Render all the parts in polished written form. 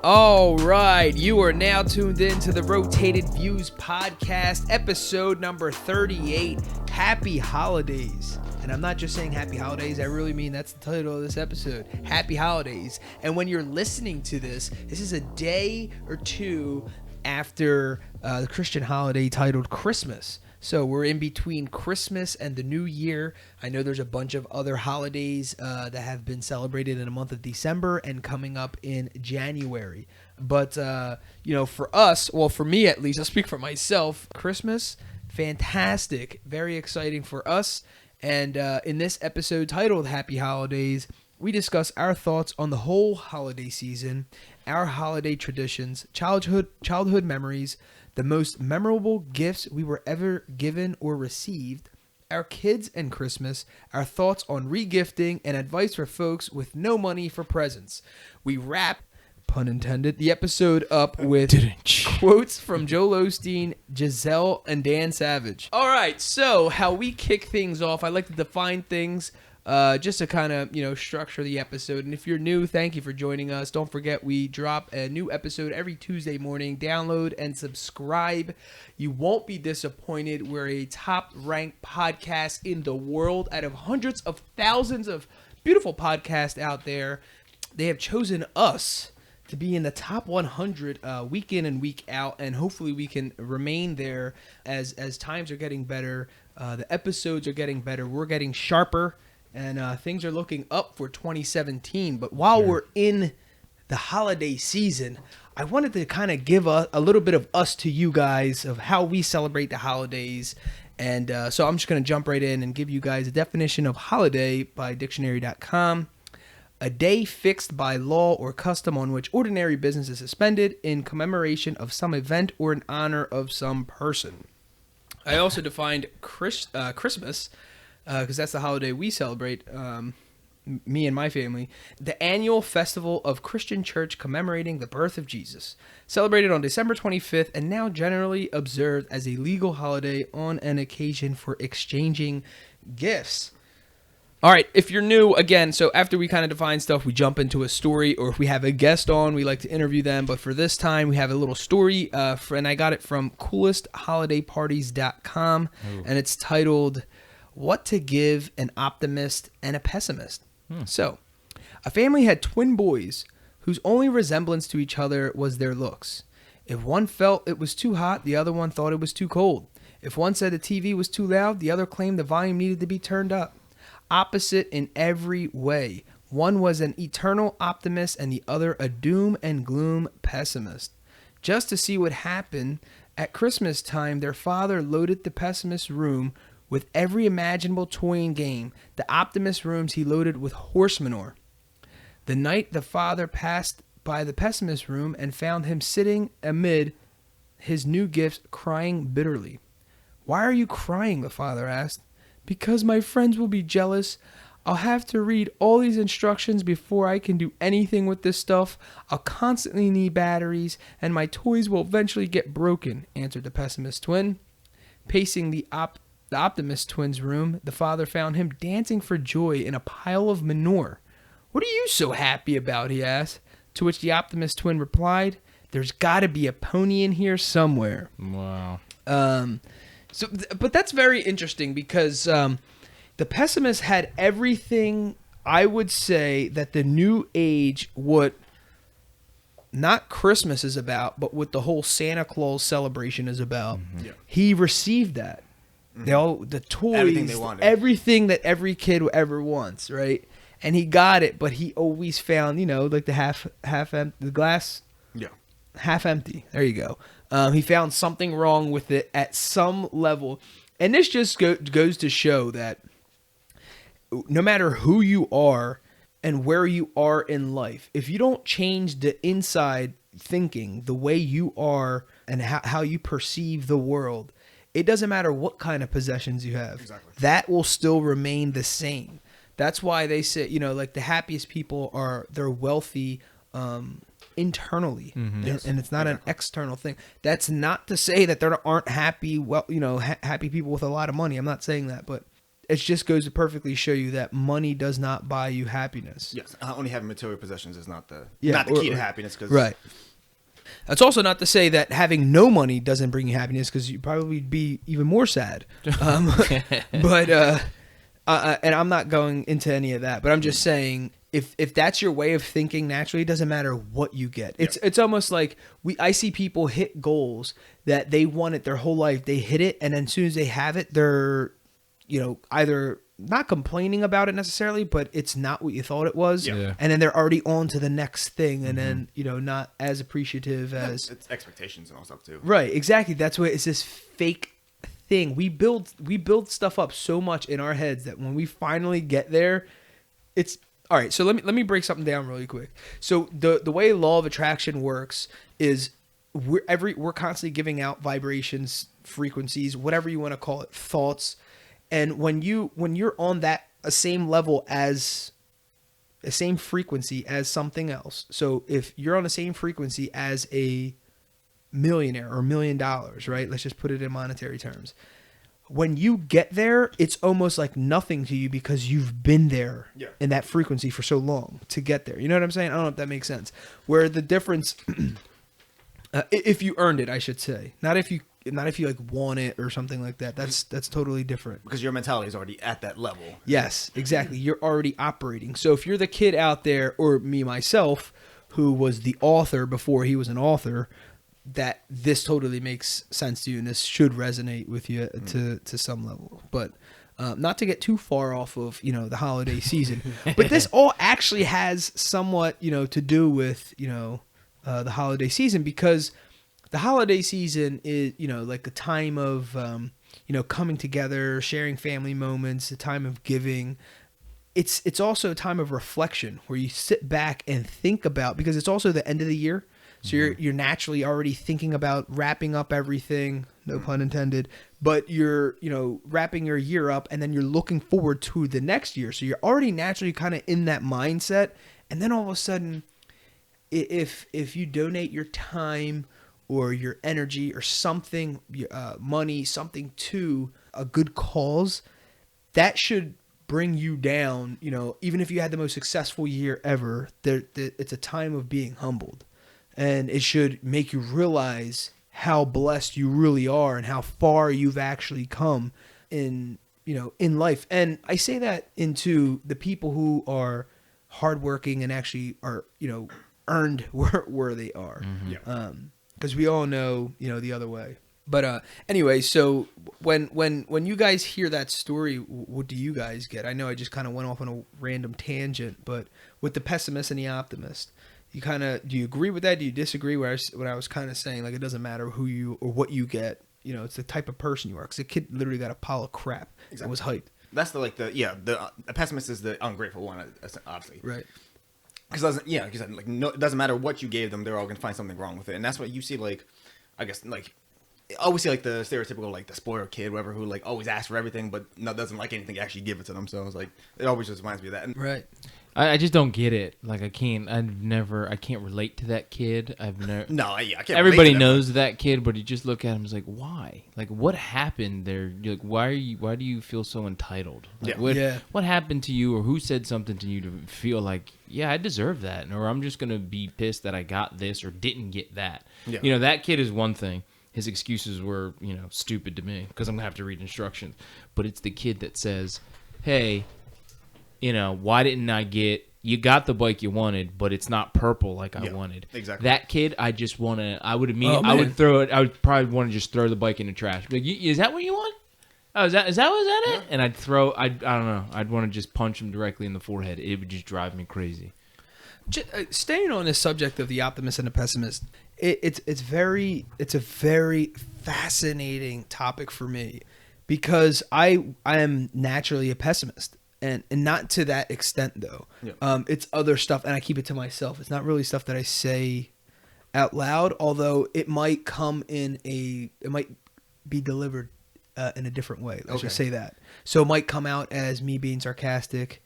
All right, you are now tuned in to the Rotated Views podcast, episode number 38. Happy holidays. And I'm not just saying happy holidays, I really mean that's the title of this episode. Happy holidays. And when you're listening to this is a day or two after the Christian holiday titled Christmas. So we're in between Christmas and the New Year. I know there's a bunch of other holidays that have been celebrated in the month of December and coming up in January. But, for us, well, for me at least, I'll speak for myself, Christmas, fantastic, very exciting for us. And in this episode titled Happy Holidays, we discuss our thoughts on the whole holiday season, our holiday traditions, childhood memories, the most memorable gifts we were ever given or received, our kids and Christmas, our thoughts on regifting, and advice for folks with no money for presents. We wrap, pun intended, the episode up with quotes from Joel Osteen, Giselle, and Dan Savage. All right, so how we kick things off, I like to define things just to kind of, structure the episode. And if you're new, thank you for joining us. Don't forget, we drop a new episode every Tuesday morning. Download and subscribe. You won't be disappointed. We're a top-ranked podcast in the world out of hundreds of thousands of beautiful podcasts out there. They have chosen us to be in the top 100 week in and week out, and hopefully we can remain there as times are getting better. The episodes are getting better. We're getting sharper. And things are looking up for 2017. But while we're in the holiday season, I wanted to kind of give a little bit of us to you guys of how we celebrate the holidays. And so I'm just going to jump right in and give you guys a definition of holiday by dictionary.com. A day fixed by law or custom on which ordinary business is suspended in commemoration of some event or in honor of some person. I also defined Christmas, because that's the holiday we celebrate, me and my family, the annual festival of Christian church commemorating the birth of Jesus, celebrated on December 25th and now generally observed as a legal holiday on an occasion for exchanging gifts. All right, if you're new, again, so after we kind of define stuff, we jump into a story, or if we have a guest on, we like to interview them. But for this time, we have a little story, and I got it from coolestholidayparties.com, and it's titled What to Give an Optimist and a Pessimist. So, a family had twin boys whose only resemblance to each other was their looks. If one felt it was too hot, the other one thought it was too cold. If one said the TV was too loud, the other claimed the volume needed to be turned up. Opposite in every way. One was an eternal optimist and the other a doom and gloom pessimist. Just to see what happened, at Christmas time, their father loaded the pessimist's room with every imaginable toy and game. The optimist rooms he loaded with horse manure. The night the father passed by the pessimist room and found him sitting amid his new gifts, crying bitterly. "Why are you crying?" the father asked. "Because my friends will be jealous. I'll have to read all these instructions before I can do anything with this stuff. I'll constantly need batteries, and my toys will eventually get broken," answered the pessimist twin. Pacing the optimist twin's room, the father found him dancing for joy in a pile of manure. "What are you so happy about?" he asked, to which the optimist twin replied, "There's got to be a pony in here somewhere." Wow. But that's very interesting because the pessimist had everything, I would say, that the new age, what not Christmas is about, but what the whole Santa Claus celebration is about. Mm-hmm. Yeah. He received that. Mm-hmm. The toys, everything they wanted. everything that every kid ever wants, right? And he got it, but he always found, like the glass, half empty. There you go. He found something wrong with it at some level, and this just goes to show that no matter who you are and where you are in life, if you don't change the inside thinking, the way you are and how you perceive the world, it doesn't matter what kind of possessions you have. Exactly. That will still remain the same. That's why they say, like the happiest people they're wealthy internally, Yes, and it's not an external thing. That's not to say that there aren't happy, happy people with a lot of money. I'm not saying that, but it just goes to perfectly show you that money does not buy you happiness. Yes, only having material possessions is not the key to happiness. Right. That's also not to say that having no money doesn't bring you happiness, because you'd probably be even more sad. But and I'm not going into any of that, but I'm just saying, if that's your way of thinking naturally, it doesn't matter what you get. It's almost like I see people hit goals that they wanted their whole life. They hit it, and then as soon as they have it, they're, either not complaining about it necessarily, but it's not what you thought it was. Yeah. And then they're already on to the next thing, and then, not as appreciative as... It's expectations and all stuff too. Right, exactly. That's what it's this fake thing. We build stuff up so much in our heads that when we finally get there, it's... All right, so let me break something down really quick. So the way law of attraction works is we're constantly giving out vibrations, frequencies, whatever you want to call it, thoughts. And when you're on a same level as a same frequency as something else. So if you're on the same frequency as a millionaire or $1 million, right? Let's just put it in monetary terms. When you get there, it's almost like nothing to you because you've been there in that frequency for so long to get there. You know what I'm saying? I don't know if that makes sense. Where the difference, if you earned it, I should say, not if you like want it or something like that. That's totally different. Because your mentality is already at that level. Yes, exactly. You're already operating. So if you're the kid out there, or me myself, who was the author before he was an author, that this totally makes sense to you, and this should resonate with you to some level. But not to get too far off of the holiday season, but this all actually has somewhat to do with the holiday season, because the holiday season is like a time of coming together, sharing family moments, a time of giving. It's also a time of reflection where you sit back and think about, because it's also the end of the year. So you're naturally already thinking about wrapping up everything, no pun intended, but you're, wrapping your year up, and then you're looking forward to the next year. So you're already naturally kind of in that mindset. And then all of a sudden, if you donate your time or your energy or something, money, something to a good cause, that should bring you down, even if you had the most successful year ever, it's a time of being humbled. And it should make you realize how blessed you really are and how far you've actually come in life. And I say that into the people who are hardworking and actually are, earned where they are. Because we all know, the other way. But anyway, so when you guys hear that story, what do you guys get? I know I just kind of went off on a random tangent, but with the pessimist and the optimist, do you agree with that? Do you disagree? What I was kind of saying, like, it doesn't matter who you or what you get. It's the type of person you are. Because the kid literally got a pile of crap. Exactly. And was hyped. That's the pessimist is the ungrateful one, obviously. Right. Because it doesn't matter what you gave them, they're all gonna find something wrong with it, and that's what you see. Like, I guess, like, I always see like the stereotypical, like, the spoiled kid, whatever, who like always asks for everything but doesn't like anything, actually give it to them. So it's like, it always just reminds me of that. Right. I just don't get it. Like, I can't relate to that kid. I can't. Everybody knows that kid, but you just look at him, it's like, why? Like, what happened there? You're like, why do you feel so entitled? Like, what happened to you, or who said something to you to feel like, yeah, I deserve that, or I'm just gonna be pissed that I got this or didn't get that. Yeah. That kid is one thing. His excuses were, stupid to me because I'm gonna have to read instructions. But it's the kid that says, hey, why didn't I you got the bike you wanted, but it's not purple like I wanted. Exactly. That kid, I would throw it. I would probably want to just throw the bike in the trash. Like, is that what you want? Oh, is that it? And I don't know. I'd want to just punch him directly in the forehead. It would just drive me crazy. Staying on this subject of the optimist and the pessimist, it's a very fascinating topic for me, because I am naturally a pessimist. And not to that extent, though. Yeah. It's other stuff, and I keep it to myself. It's not really stuff that I say out loud, although it might be delivered in a different way. Let's just say that. So it might come out as me being sarcastic,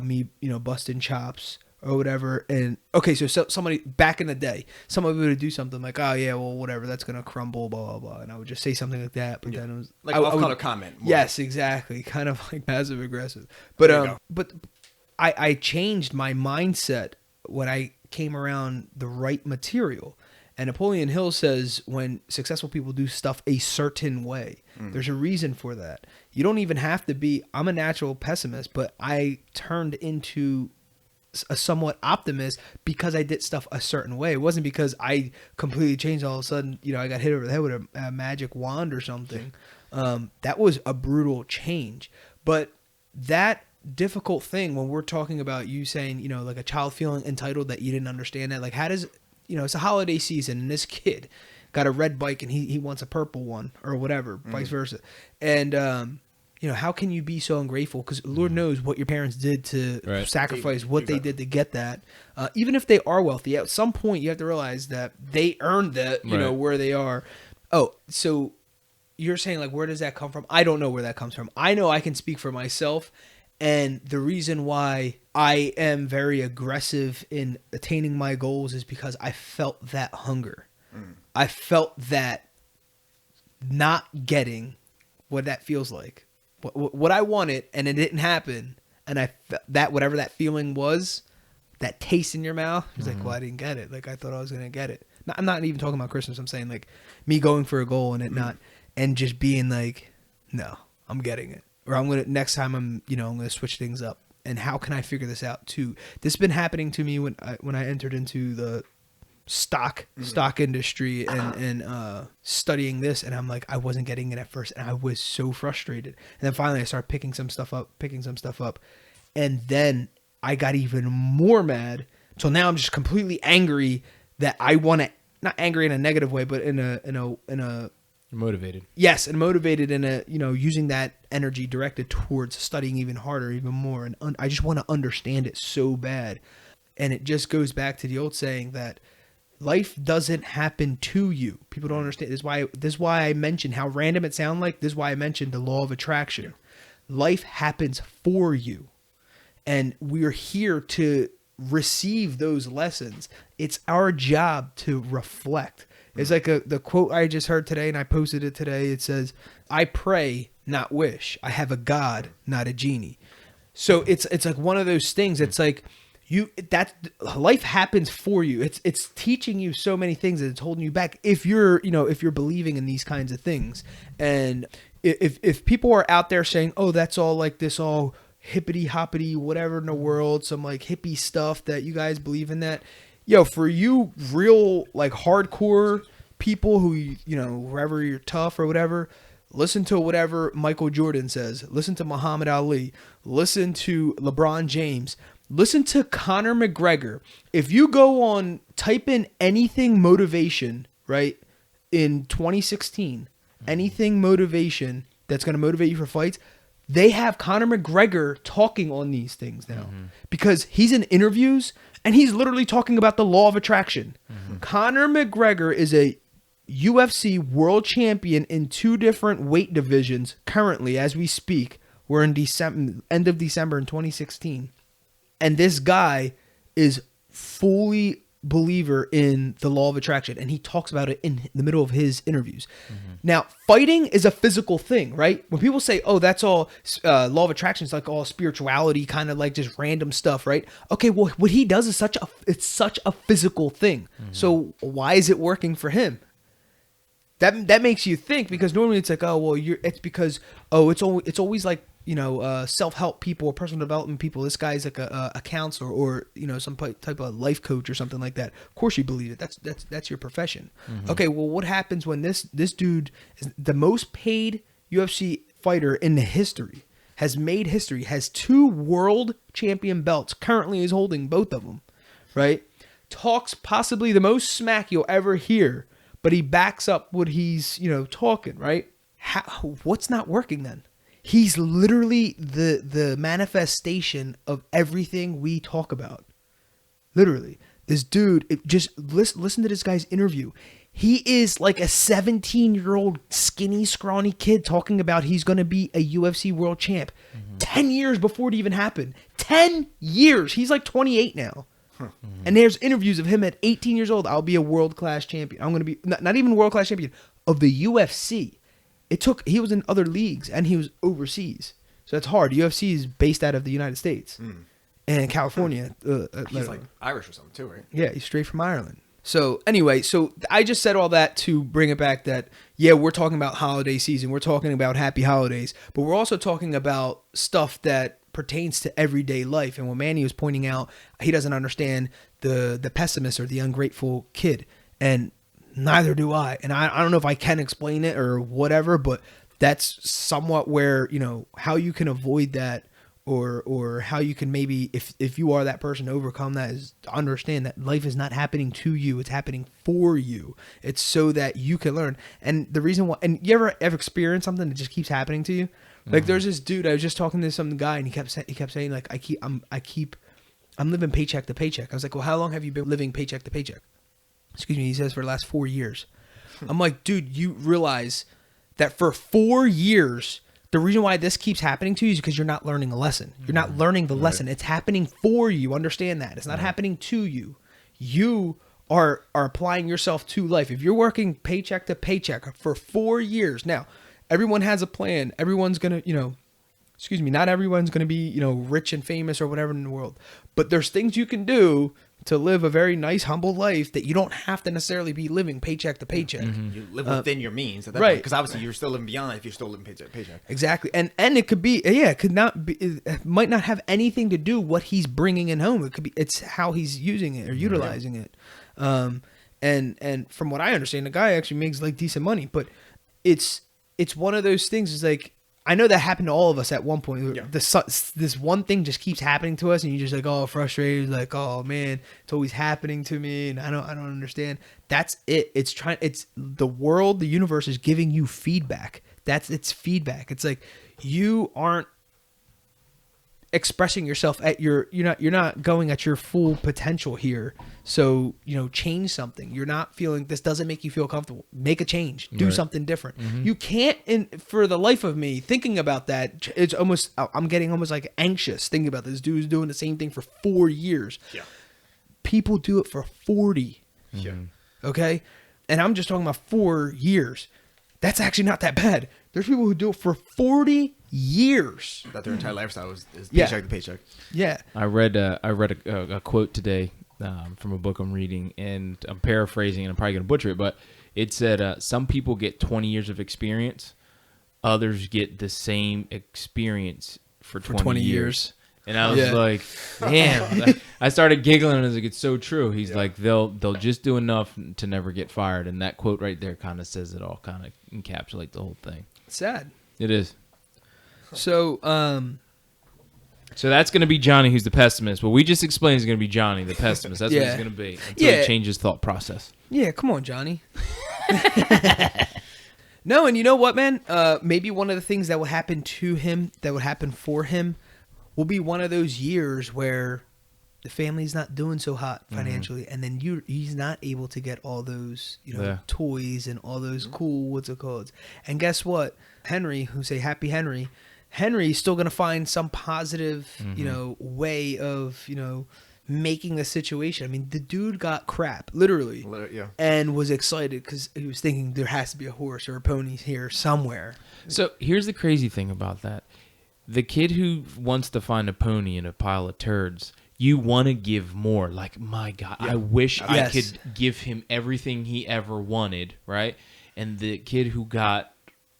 me busting chops, or whatever. And okay, so somebody back in the day, somebody would do something like, oh yeah, well whatever, that's gonna crumble, blah blah blah, and I would just say something like that. But then it was like off-color comment. More. Yes, exactly, kind of like passive aggressive. But I changed my mindset when I came around the right material. And Napoleon Hill says when successful people do stuff a certain way, there's a reason for that. You don't even have to be, I'm a natural pessimist, but I turned into a somewhat optimist because I did stuff a certain way. It wasn't because I completely changed all of a sudden, I got hit over the head with a magic wand or something. That was a brutal change. But that difficult thing when we're talking about you saying, like a child feeling entitled that you didn't understand that, like how does, it's a holiday season and this kid got a red bike and he wants a purple one or whatever, vice versa. And, how can you be so ungrateful? Because Lord knows what your parents did to sacrifice what they did to get that. Even if they are wealthy, at some point you have to realize that they earned that, where they are. Oh, so you're saying like, where does that come from? I don't know where that comes from. I know I can speak for myself. And the reason why I am very aggressive in attaining my goals is because I felt that hunger. I felt that not getting what that feels like. What I wanted, and it didn't happen. And I felt that whatever that feeling was, that taste in your mouth, it's like, well, I didn't get it. Like I thought I was going to get it. I'm not even talking about Christmas. I'm saying like me going for a goal and it not, and just being like, no, I'm getting it. Or next time I'm going to switch things up. And how can I figure this out too? This has been happening to me when I entered into the stock industry and studying this. And I'm like, I wasn't getting it at first. And I was so frustrated. And then finally I started picking some stuff up. And then I got even more mad. So now I'm just completely angry that I want to, not angry in a negative way, but in a motivated. Yes, and motivated in a, using that energy directed towards studying even harder, even more. And I just want to understand it so bad. And it just goes back to the old saying that life doesn't happen to you. People don't understand. This is why I mentioned how random it sounds like. This is why I mentioned the law of attraction. Life happens for you. And we're here to receive those lessons. It's our job to reflect. It's like the quote I just heard today, and I posted it today. It says, I pray, not wish. I have a God, not a genie. So it's like one of those things. It's like that life happens for you. It's teaching you so many things that it's holding you back. If you're believing in these kinds of things. And if people are out there saying, oh, that's all like this, all hippity hoppity, whatever in the world, some like hippie stuff that you guys believe in that. For you real like hardcore people who, wherever you're tough or whatever, listen to whatever Michael Jordan says. Listen to Muhammad Ali. Listen to LeBron James. Listen to Conor McGregor. If you go on, type in anything motivation, right, in 2016, anything motivation that's going to motivate you for fights, they have Conor McGregor talking on these things now because he's in interviews and he's literally talking about the law of attraction. Conor McGregor is a UFC world champion in 2 different weight divisions currently as we speak. We're in end of December in 2016. And this guy is fully believer in the law of attraction, and he talks about it in the middle of his interviews. Now, fighting is a physical thing, right? When people say, oh, that's all law of attraction is like all spirituality, kind of like just random stuff, right? Okay, well, what he does is such a physical thing. So why is it working for him? That makes you think, because normally it's like, oh, well, it's because, oh, it's always like, self-help people or personal development people. This guy's like a counselor or, some type of life coach or something like that. Of course you believe it. That's your profession. Okay, well, what happens when this dude is the most paid UFC fighter in the history, has made history, has 2 world champion belts, currently is holding both of them, right? Talks possibly the most smack you'll ever hear, but he backs up what he's, talking, right? What's not working then? He's literally the manifestation of everything we talk about. Literally. This dude, just listen to this guy's interview. He is like a 17-year-old skinny, scrawny kid talking about he's going to be a UFC world champ 10 years before it even happened. 10 years. He's like 28 now. And there's interviews of him at 18 years old. I'll be a world-class champion. I'm going to be not even world-class champion of the UFC. He was in other leagues and he was overseas. So that's hard. UFC is based out of the United States and California. He's like Irish or something too, right? Yeah, he's straight from Ireland. So anyway, so I just said all that to bring it back that, yeah, we're talking about holiday season. We're talking about happy holidays, but we're also talking about stuff that pertains to everyday life. And when Manny was pointing out, he doesn't understand the pessimist or the ungrateful kid. And neither do I. And I don't know if I can explain it or whatever, but that's somewhat where, how you can avoid that or how you can maybe, if you are that person, overcome that is to understand that life is not happening to you. It's happening for you. It's so that you can learn. And the reason why, and you ever experienced something that just keeps happening to you? Like there's this dude, I was just talking to some guy and he kept saying like, I'm living paycheck to paycheck. I was like, well, how long have you been living paycheck to paycheck? Excuse me. He says for the last 4 years. I'm like, dude, you realize that for 4 years, the reason why this keeps happening to you is because you're not learning a lesson. You're not learning the lesson. It's happening for you. Understand that. It's not happening to you. You are applying yourself to life. If you're working paycheck to paycheck for 4 years, now, everyone has a plan. Everyone's going to, not everyone's going to be, rich and famous or whatever in the world. But there's things you can do to live a very nice, humble life that you don't have to necessarily be living paycheck to paycheck. You live within your means at that right. point. Because obviously you're still living beyond if you're still living paycheck to paycheck. Exactly. And it could be, it could not be, it might not have anything to do what he's bringing in home. It could be, it's how he's using it or utilizing it. And from what I understand, the guy actually makes like decent money, but it's one of those things. It's like, I know that happened to all of us at one point. Yeah. This one thing just keeps happening to us, and you're just like, oh, frustrated, like, oh man, it's always happening to me, and I don't understand. That's it. It's the world, the universe is giving you feedback. It's feedback. It's like you aren't expressing yourself at you're not going at your full potential here. So, change something. You're not feeling, this doesn't make you feel comfortable. Make a change. Do something different. Mm-hmm. You can't, for the life of me, thinking about that, it's almost, I'm getting almost like anxious thinking about this. Dude's doing the same thing for 4 years. Yeah. People do it for 40. Yeah. Okay? And I'm just talking about 4 years. That's actually not that bad. There's people who do it for 40 years. That their entire lifestyle is paycheck to paycheck. Yeah. I read a quote today from a book I'm reading, and I'm paraphrasing, and I'm probably going to butcher it, but it said some people get 20 years of experience, others get the same experience for 20 years. And I was like, damn. I started giggling, and I was like, it's so true. He's like, they'll just do enough to never get fired. And that quote right there kind of says it all, kind of encapsulates the whole thing. Sad. It is. So, so that's going to be Johnny, who's the pessimist. What we just explained is going to be Johnny, the pessimist. That's what he's going to be until he changes thought process. Yeah, come on, Johnny. No, and you know what, man? Maybe one of the things that will happen to him, that would happen for him, will be one of those years where the family's not doing so hot financially, and then he's not able to get all those toys and all those cool, what's it called? And guess what? Henry's still going to find some positive, way of, making the situation. I mean, the dude got crap, literally, and was excited because he was thinking there has to be a horse or a pony here somewhere. So here's the crazy thing about that. The kid who wants to find a pony in a pile of turds, you want to give more. Like, my God, I wish I could give him everything he ever wanted, right? And the kid who got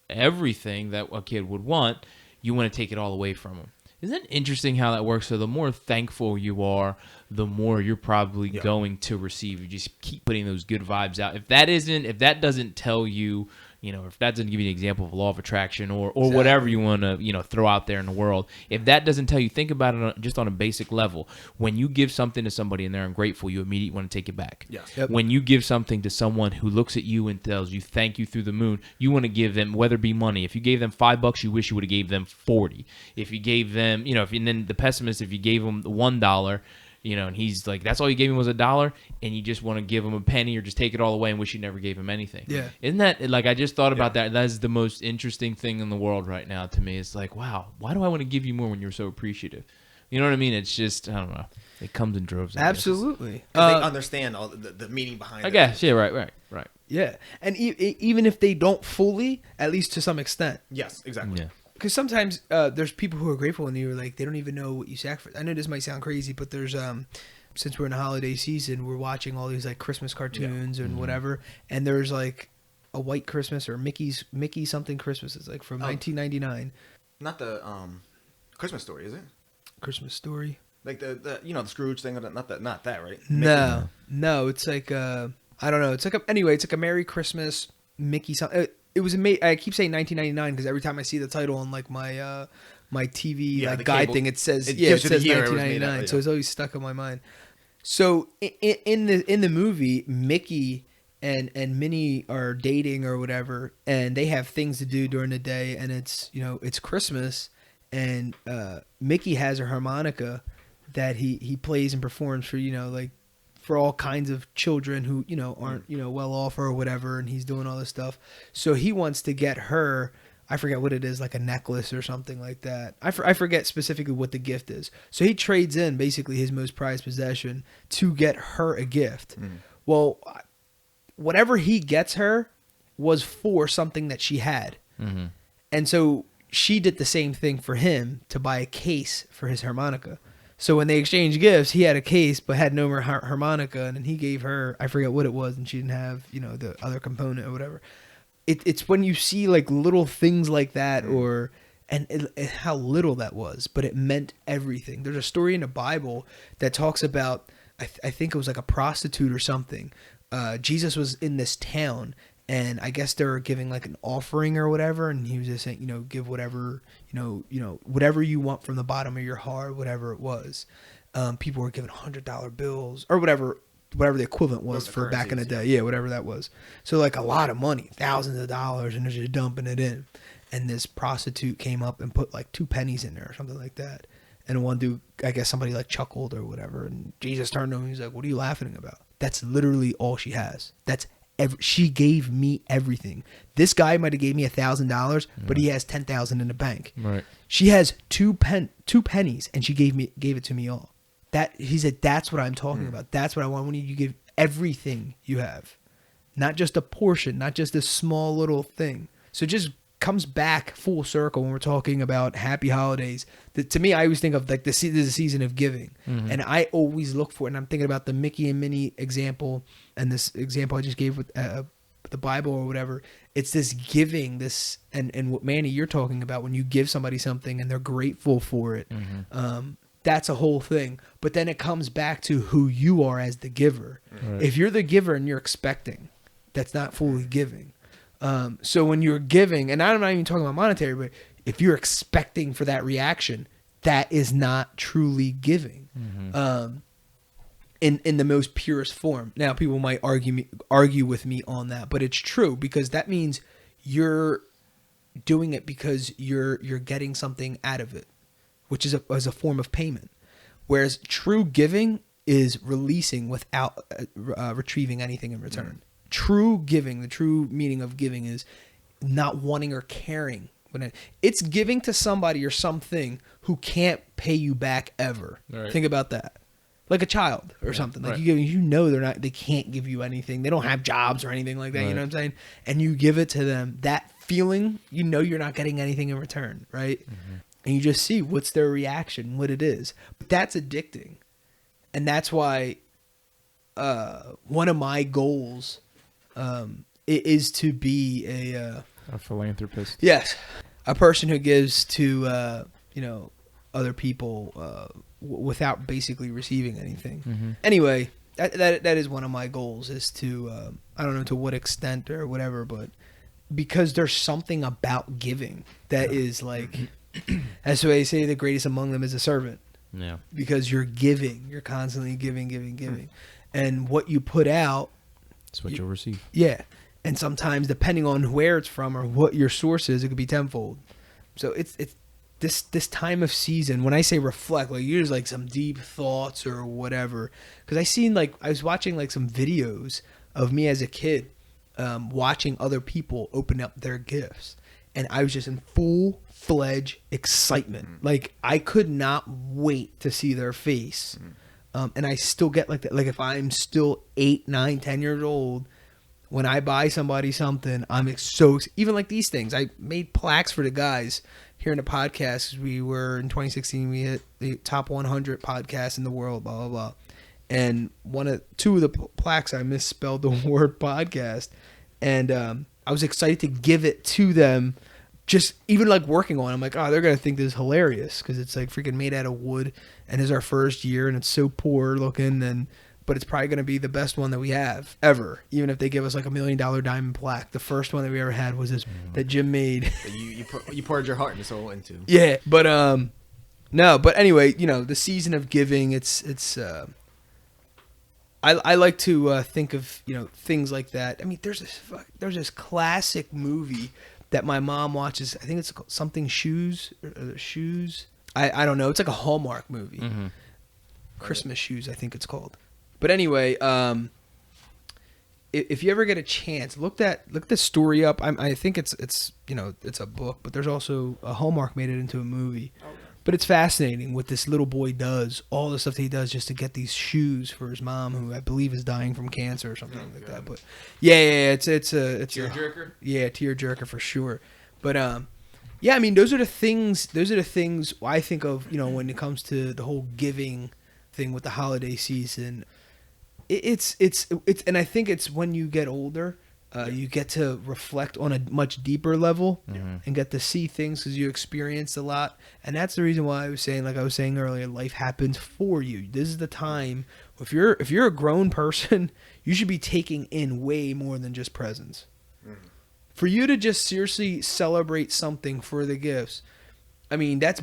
everything that a kid would want, you want to take it all away from him. Isn't it interesting how that works? So the more thankful you are, the more you're probably going to receive. You just keep putting those good vibes out. If that doesn't tell you, if that doesn't give you an example of law of attraction or whatever you want to, throw out there in the world, if that doesn't tell you, think about it just on a basic level. When you give something to somebody and they're ungrateful, you immediately want to take it back. Yes. Yep. When you give something to someone who looks at you and tells you thank you through the moon, you want to give them, whether it be money. If you gave them $5, you wish you would have gave them 40. If you gave them, and then the pessimist, if you gave them $1, and he's like, that's all you gave him was $1, and you just want to give him a penny or just take it all away and wish you never gave him anything. Yeah. Isn't that, like, I just thought about that. That is the most interesting thing in the world right now to me. It's like, wow, why do I want to give you more when you're so appreciative? You know what I mean? It's just, I don't know. It comes in droves. Absolutely. They understand all the meaning behind it. I guess. Yeah, right. Yeah. And even if they don't fully, at least to some extent. Yes, exactly. Yeah. Because sometimes there's people who are grateful and you're like, they don't even know what you sacrificed. I know this might sound crazy, but there's, since we're in the holiday season, we're watching all these like Christmas cartoons and whatever. And there's like a White Christmas or Mickey something Christmas. It's like from 1999. Not the Christmas Story, is it? Christmas Story. Like the the Scrooge thing, not that, right? No, it's like I don't know. It's like a Merry Christmas Mickey. It was I keep saying 1999 because every time I see the title on like my my TV like guide thing, it says it says 1999. So it's always stuck in my mind. So in the movie, Mickey and Minnie are dating or whatever, and they have things to do during the day, and it's it's Christmas, and Mickey has a harmonica that he plays and performs for like for all kinds of children who aren't well off or whatever, and he's doing all this stuff. So he wants to get her, I forget what it is, like a necklace or something like that. I forget specifically what the gift is. So he trades in basically his most prized possession to get her a gift. Well, whatever he gets her was for something that she had, and so she did the same thing for him to buy a case for his harmonica. So when they exchanged gifts, he had a case but had no more harmonica, and then he gave her, I forget what it was, and she didn't have, the other component or whatever. It's when you see like little things like that, and how little that was, but it meant everything. There's a story in the Bible that talks about, I think it was like a prostitute or something. Jesus was in this town, and I guess they were giving like an offering or whatever, and he was just saying, give whatever, whatever you want from the bottom of your heart, whatever it was. People were giving $100 bills or whatever the equivalent was for back in the day. Yeah, whatever that was. So like a lot of money, thousands of dollars, and they're just dumping it in. And this prostitute came up and put like 2 pennies in there or something like that. And one dude, I guess somebody like chuckled or whatever, and Jesus turned to him and he's like, "What are you laughing about? That's literally all she has. She gave me everything. This guy might have gave me $1,000, but he has 10,000 in the bank. Right. She has two pennies, and she gave it to me all. He said, that's what I'm talking about. That's what I want. When you give everything you have, not just a portion, not just a small little thing. So it just comes back full circle when we're talking about happy holidays. To me, I always think of like this is a season of giving, and I always look for it. And I'm thinking about the Mickey and Minnie example, and this example I just gave with the Bible or whatever. It's this giving, and what Manny you're talking about when you give somebody something and they're grateful for it. That's a whole thing. But then it comes back to who you are as the giver. Right. If you're the giver and you're expecting, that's not fully giving. So when you're giving, and I'm not even talking about monetary, but if you're expecting for that reaction, that is not truly giving. In the most purest form. Now people might argue with me on that, but it's true, because that means you're doing it because you're getting something out of it, which is as a form of payment. Whereas true giving is releasing without retrieving anything in return. True giving, the true meaning of giving is not wanting or caring. It's giving to somebody or something who can't pay you back ever. Right. Think about that. Like a child or something. Like they can't give you anything. They don't have jobs or anything like that. Right. You know what I'm saying? And you give it to them. That feeling, you're not getting anything in return, right? And you just see what's their reaction, what it is. But that's addicting. And that's why one of my goals is to be a philanthropist. Yes. A person who gives to, other people without basically receiving anything. Anyway, that is one of my goals, is to, I don't know to what extent or whatever, but because there's something about giving that is like, that's why they say the greatest among them is a servant. Yeah. Because you're giving, you're constantly giving. And what you put out, that's what you'll receive. Yeah. And sometimes, depending on where it's from or what your source is, it could be tenfold. So it's this time of season, when I say reflect, like use like some deep thoughts or whatever. Because I was watching like some videos of me as a kid watching other people open up their gifts. And I was just in full-fledged excitement. Like I could not wait to see their face. And I still get like that. Like if I'm still 8, 9, 10 years old, when I buy somebody something, I'm so, even like these things. I made plaques for the guys here in the podcast. We were in 2016, we hit the top 100 podcasts in the world, blah, blah, blah. And two of the plaques, I misspelled the word podcast. And I was excited to give it to them. Just even like working on it, I'm like, oh, they're going to think this is hilarious because it's like freaking made out of wood and it's our first year and it's so poor looking. But it's probably going to be the best one that we have ever. Even if they give us like $1 million diamond plaque. The first one that we ever had was this that Jim made. You poured your heart and soul into. Yeah. But no, but anyway, the season of giving, I like to think of, things like that. I mean, there's this classic movie that my mom watches. I think it's called something Shoes. Shoes. I don't know. It's like a Hallmark movie. Mm-hmm. Christmas Shoes, I think it's called. But anyway, if you ever get a chance, look the story up. I think it's a book, but there's also a Hallmark made it into a movie. Okay. But it's fascinating what this little boy does, all the stuff that he does just to get these shoes for his mom, who I believe is dying from cancer or something like that. But yeah, it's a tearjerker. Yeah, tearjerker for sure. But yeah, I mean those are the things I think of, when it comes to the whole giving thing with the holiday season. It's and I think it's when you get older. You get to reflect on a much deeper level and get to see things because you experienced a lot. And that's the reason why I was saying, like I was saying earlier, life happens for you. This is the time. If you're a grown person, you should be taking in way more than just presents. For you to just seriously celebrate something for the gifts, I mean, that's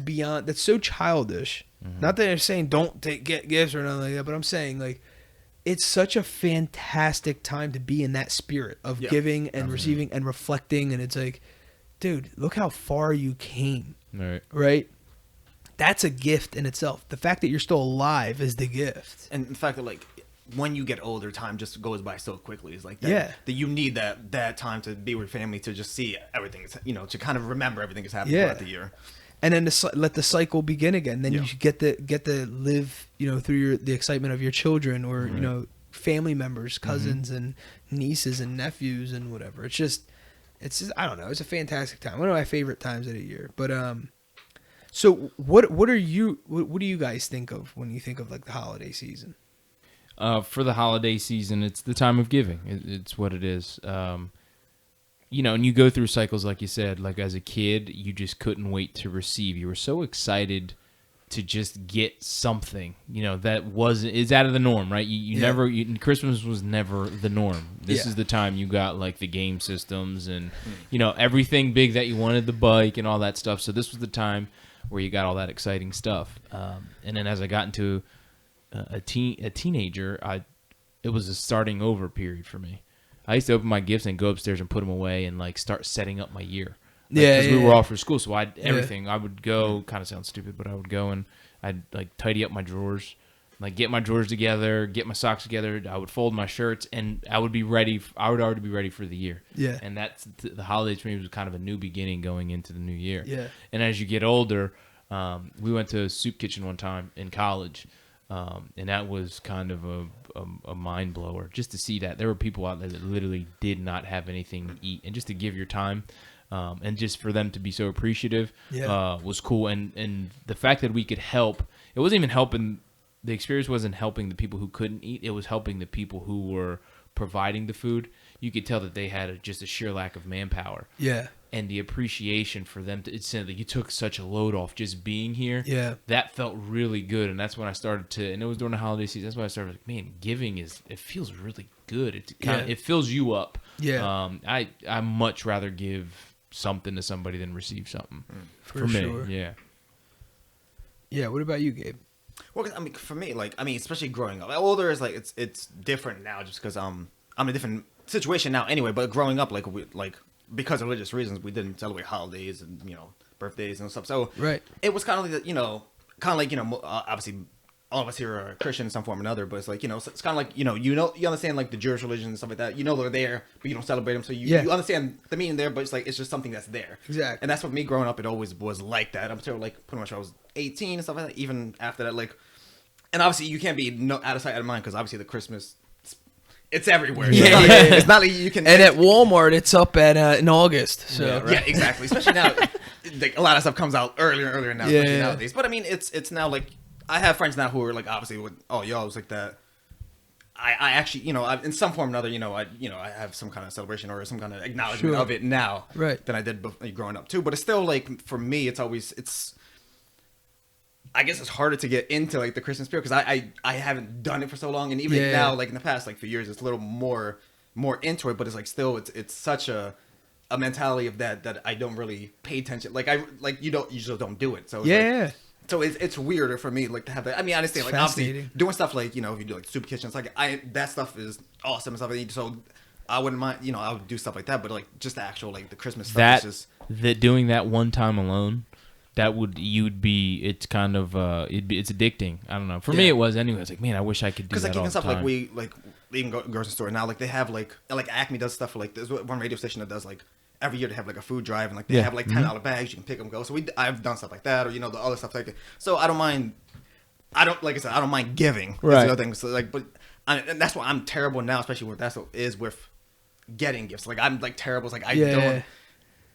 so childish. Not that I'm saying don't get gifts or nothing like that, but I'm saying like, it's such a fantastic time to be in that spirit of giving and receiving and reflecting. And it's like, dude, look how far you came. Right? That's a gift in itself. The fact that you're still alive is the gift. And the fact that, like, when you get older, time just goes by so quickly. It's like that, that you need that time to be with your family to just see everything, to kind of remember everything that's happened throughout the year. And then let the cycle begin again. Then you should get to live, through the excitement of your children or family members, cousins and nieces and nephews and whatever. It's just I don't know. It's a fantastic time. One of my favorite times of the year. But so what do you guys think of when you think of like the holiday season? For the holiday season, it's the time of giving. It's what it is. And you go through cycles, like you said, like as a kid, you just couldn't wait to receive. You were so excited to just get something, that is out of the norm, right? Christmas was never the norm. This is the time you got like the game systems and, everything big that you wanted, the bike and all that stuff. So this was the time where you got all that exciting stuff. And then as I got into a teenager, it was a starting over period for me. I used to open my gifts and go upstairs and put them away and like start setting up my year. Because we were all for school, so everything. I would go, kind of sounds stupid, but I would go and I'd like tidy up my drawers, like get my drawers together, get my socks together. I would fold my shirts, and I would be ready. I would already be ready for the year. Yeah. And that's the holidays for me was kind of a new beginning going into the new year. Yeah. And as you get older, we went to a soup kitchen one time in college. And that was kind of a mind blower just to see that there were people out there that literally did not have anything to eat, and just to give your time, and just for them to be so appreciative, was cool. And the fact that we could help, it wasn't even helping. The experience wasn't helping the people who couldn't eat. It was helping the people who were providing the food. You could tell that they had just a sheer lack of manpower. Yeah. And the appreciation for them it's like you took such a load off just being here. Yeah. That felt really good. And that's when I started to, and it was during the holiday season. That's when I started like, man, giving it feels really good. It fills you up. Yeah. I much rather give something to somebody than receive something. For sure. Me. Yeah. Yeah. What about you, Gabe? Well, I mean, for me, like, I mean, especially growing up, older is like, it's different now just because I'm in a different situation now anyway, but growing up, because of religious reasons, we didn't celebrate holidays and, birthdays and stuff. So it was kind of like, obviously all of us here are Christian in some form or another, but it's like, it's kind of like, you understand like the Jewish religion and stuff like that. They're there, but you don't celebrate them. So you understand the meaning there, but it's like, it's just something that's there. Exactly. And that's what me growing up, it always was like that. I'm sure like pretty much I was 18 and stuff like that. Even after that, like, and obviously you can't be out of sight, out of mind, because obviously the Christmas, it's everywhere. Yeah, it's not like you can. And at Walmart, it's up at in August. So yeah, right. Yeah, exactly. Especially now, like, a lot of stuff comes out earlier and earlier now, especially nowadays. But I mean, it's now like, I have friends now who are like, obviously, y'all was like that. I actually, in some form or another, I have some kind of celebration or some kind of acknowledgement of it now, right, than I did growing up too. But it's still like, for me, I guess it's harder to get into like the Christmas spirit, because I haven't done it for so long, and even now, like in the past like few years, it's a little more into it. But it's like still, it's such a mentality of that I don't really pay attention. Like you just don't do it. So it's so it's weirder for me, like, to have that. I mean, I understand, like, obviously doing stuff like, if you do like soup kitchens, like, that stuff is awesome and stuff like that. So I wouldn't mind, I would do stuff like that. But like just the actual like the Christmas stuff is just doing that one time alone. It's kind of it's addicting. I don't know. For me, it was anyway. It's like, man, I wish I could do that all the time. Because like even stuff like we even go to grocery store now. Like they have like Acme does stuff for like, there's one radio station that does like every year they have like a food drive, and like they have like $10 bags, you can pick them, go. So I've done stuff like that, or the other stuff like that. So I don't mind. I don't mind giving. Right. The other thing. So like, and that's why I'm terrible now, especially with getting gifts. Like I'm like terrible. It's like I don't.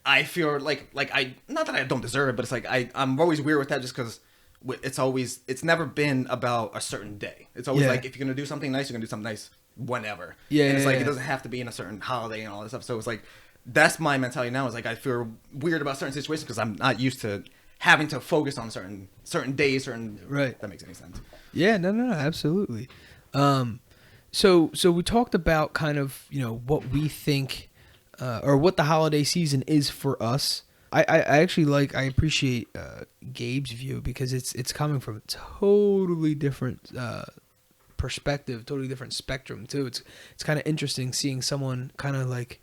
I feel like I, not that I don't deserve it, but it's like I'm always weird with that, just because it's never been about a certain day. It's always like, if you're gonna do something nice, you're gonna do something nice whenever. Yeah. And it's like it doesn't have to be in a certain holiday and all this stuff. So it's like, that's my mentality now. Is like I feel weird about certain situations because I'm not used to having to focus on certain days, right. If that makes any sense. Yeah, no, absolutely. So we talked about kind of what we think. Or what the holiday season is for us. I actually I appreciate Gabe's view, because it's coming from a totally different perspective, totally different spectrum too. It's kind of interesting seeing someone kind of like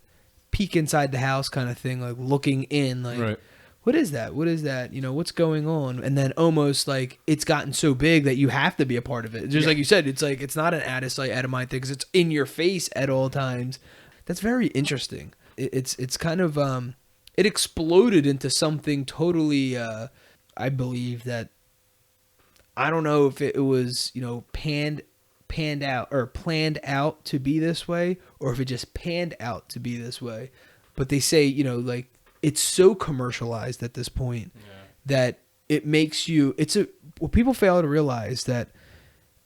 peek inside the house kind of thing, like looking in, like, right. What is that? What's going on? And then almost like it's gotten so big that you have to be a part of it. Just like you said, it's like, it's not an out of sight, out of mind thing, because it's in your face at all times. That's very interesting. It's kind of it exploded into something totally I believe that, I don't know if it was panned out or planned out to be this way, or if it just panned out to be this way. But they say like it's so commercialized at this point that it makes you, what people fail to realize, that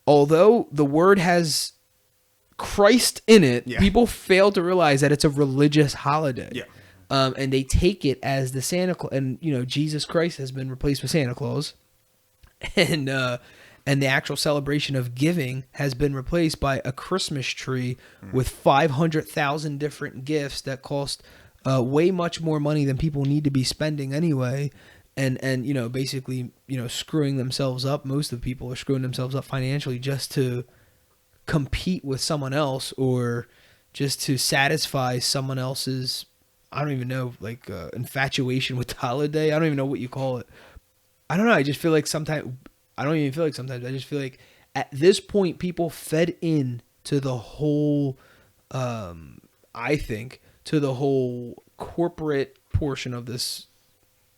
although the word has Christ in it, people fail to realize that it's a religious holiday. Yeah. And they take it as the Santa Claus, and Jesus Christ has been replaced with Santa Claus, and the actual celebration of giving has been replaced by a Christmas tree with 500,000 different gifts that cost way much more money than people need to be spending anyway, and basically screwing themselves up. Most of the people are screwing themselves up financially just to compete with someone else, or just to satisfy someone else's, I don't even know, like infatuation with the holiday. I don't even know what you call it. I don't know. I just feel like sometimes, I don't even feel like sometimes, I just feel like at this point people fed in to the whole, I think, to the whole corporate portion of this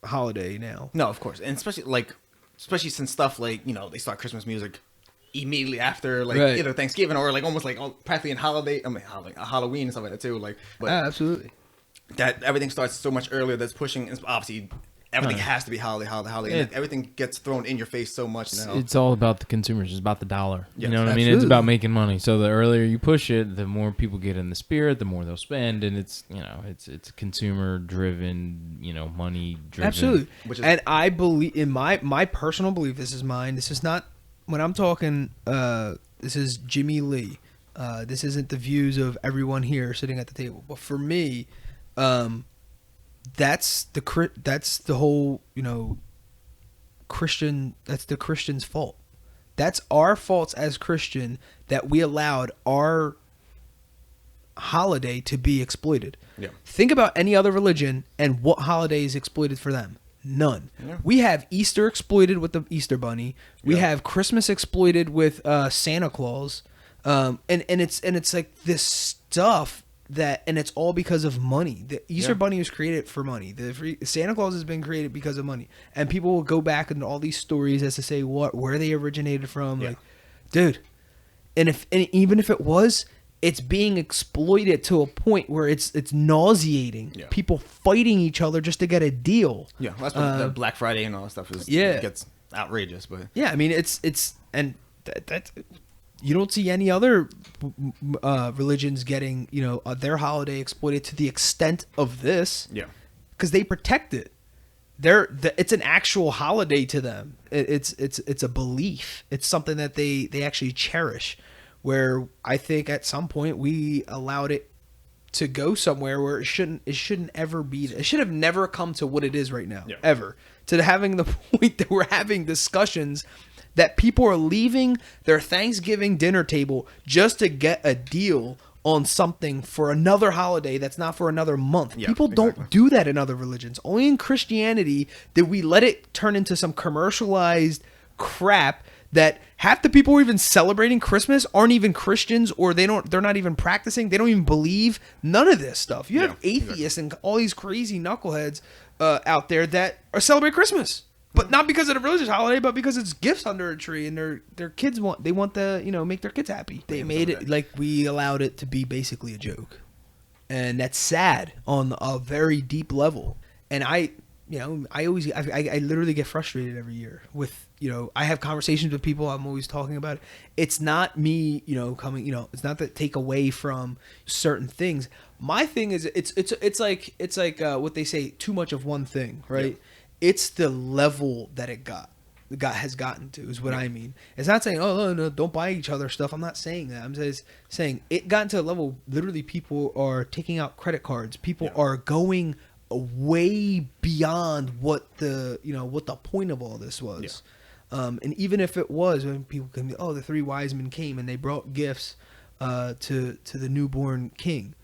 holiday now. No, of course. And especially since stuff like, they start Christmas music immediately after, like, either Thanksgiving or like almost like practically in Halloween and stuff like that too. Like, but absolutely, that everything starts so much earlier. That's pushing. Obviously, everything has to be holiday. Yeah. Everything gets thrown in your face so much now. It's all about the consumers. It's about the dollar. Yes. You know what I mean? It's about making money. So the earlier you push it, the more people get in the spirit, the more they'll spend, and it's consumer driven, money driven. Absolutely. And I believe, in my personal belief, this is mine. This is not, when I'm talking, this is Jimmylee. This isn't the views of everyone here sitting at the table. But for me, that's the whole, Christian, that's the Christian's fault. That's our faults as Christian, that we allowed our holiday to be exploited. Yeah. Think about any other religion and what holiday is exploited for them. None. Yeah. We have Easter exploited with the Easter Bunny. We have Christmas exploited with Santa Claus, and it's like this stuff and it's all because of money. The Easter Bunny was created for money. The Santa Claus has been created because of money, and people will go back into all these stories as to say where they originated from. Like, dude, and even if it was, it's being exploited to a point where it's nauseating. Yeah. People fighting each other just to get a deal. Yeah, well, that's what the Black Friday and all that stuff is. Yeah, it gets outrageous. But yeah, I mean it's that you don't see any other religions getting their holiday exploited to the extent of this. Yeah, because they protect it. It's an actual holiday to them. It's a belief. It's something that they actually cherish. Where I think at some point we allowed it to go somewhere where it shouldn't ever be. It should have never come to what it is right now, ever. To having the point that we're having discussions that people are leaving their Thanksgiving dinner table just to get a deal on something for another holiday that's not for another month. Yeah, people don't do that in other religions. Only in Christianity did we let it turn into some commercialized crap that half the people who are even celebrating Christmas aren't even Christians, or they're not even practicing. They don't even believe none of this stuff. You have atheists and all these crazy knuckleheads out there that are celebrate Christmas, but not because of the religious holiday, but because it's gifts under a tree, and their kids want to make their kids happy. They made it like we allowed it to be basically a joke, and that's sad on a very deep level. And I literally get frustrated every year with, I have conversations with people. I'm always talking about it. It's not me, coming, it's not that take away from certain things. My thing is it's like what they say, too much of one thing, right? Yeah. It's the level that has gotten to is what I mean. It's not saying, oh, no, don't buy each other stuff. I'm not saying that. I'm just saying it got to a level, literally people are taking out credit cards. People are going way beyond what the point of all this was. And even if it was, when people can be, the three wise men came and they brought gifts to the newborn king.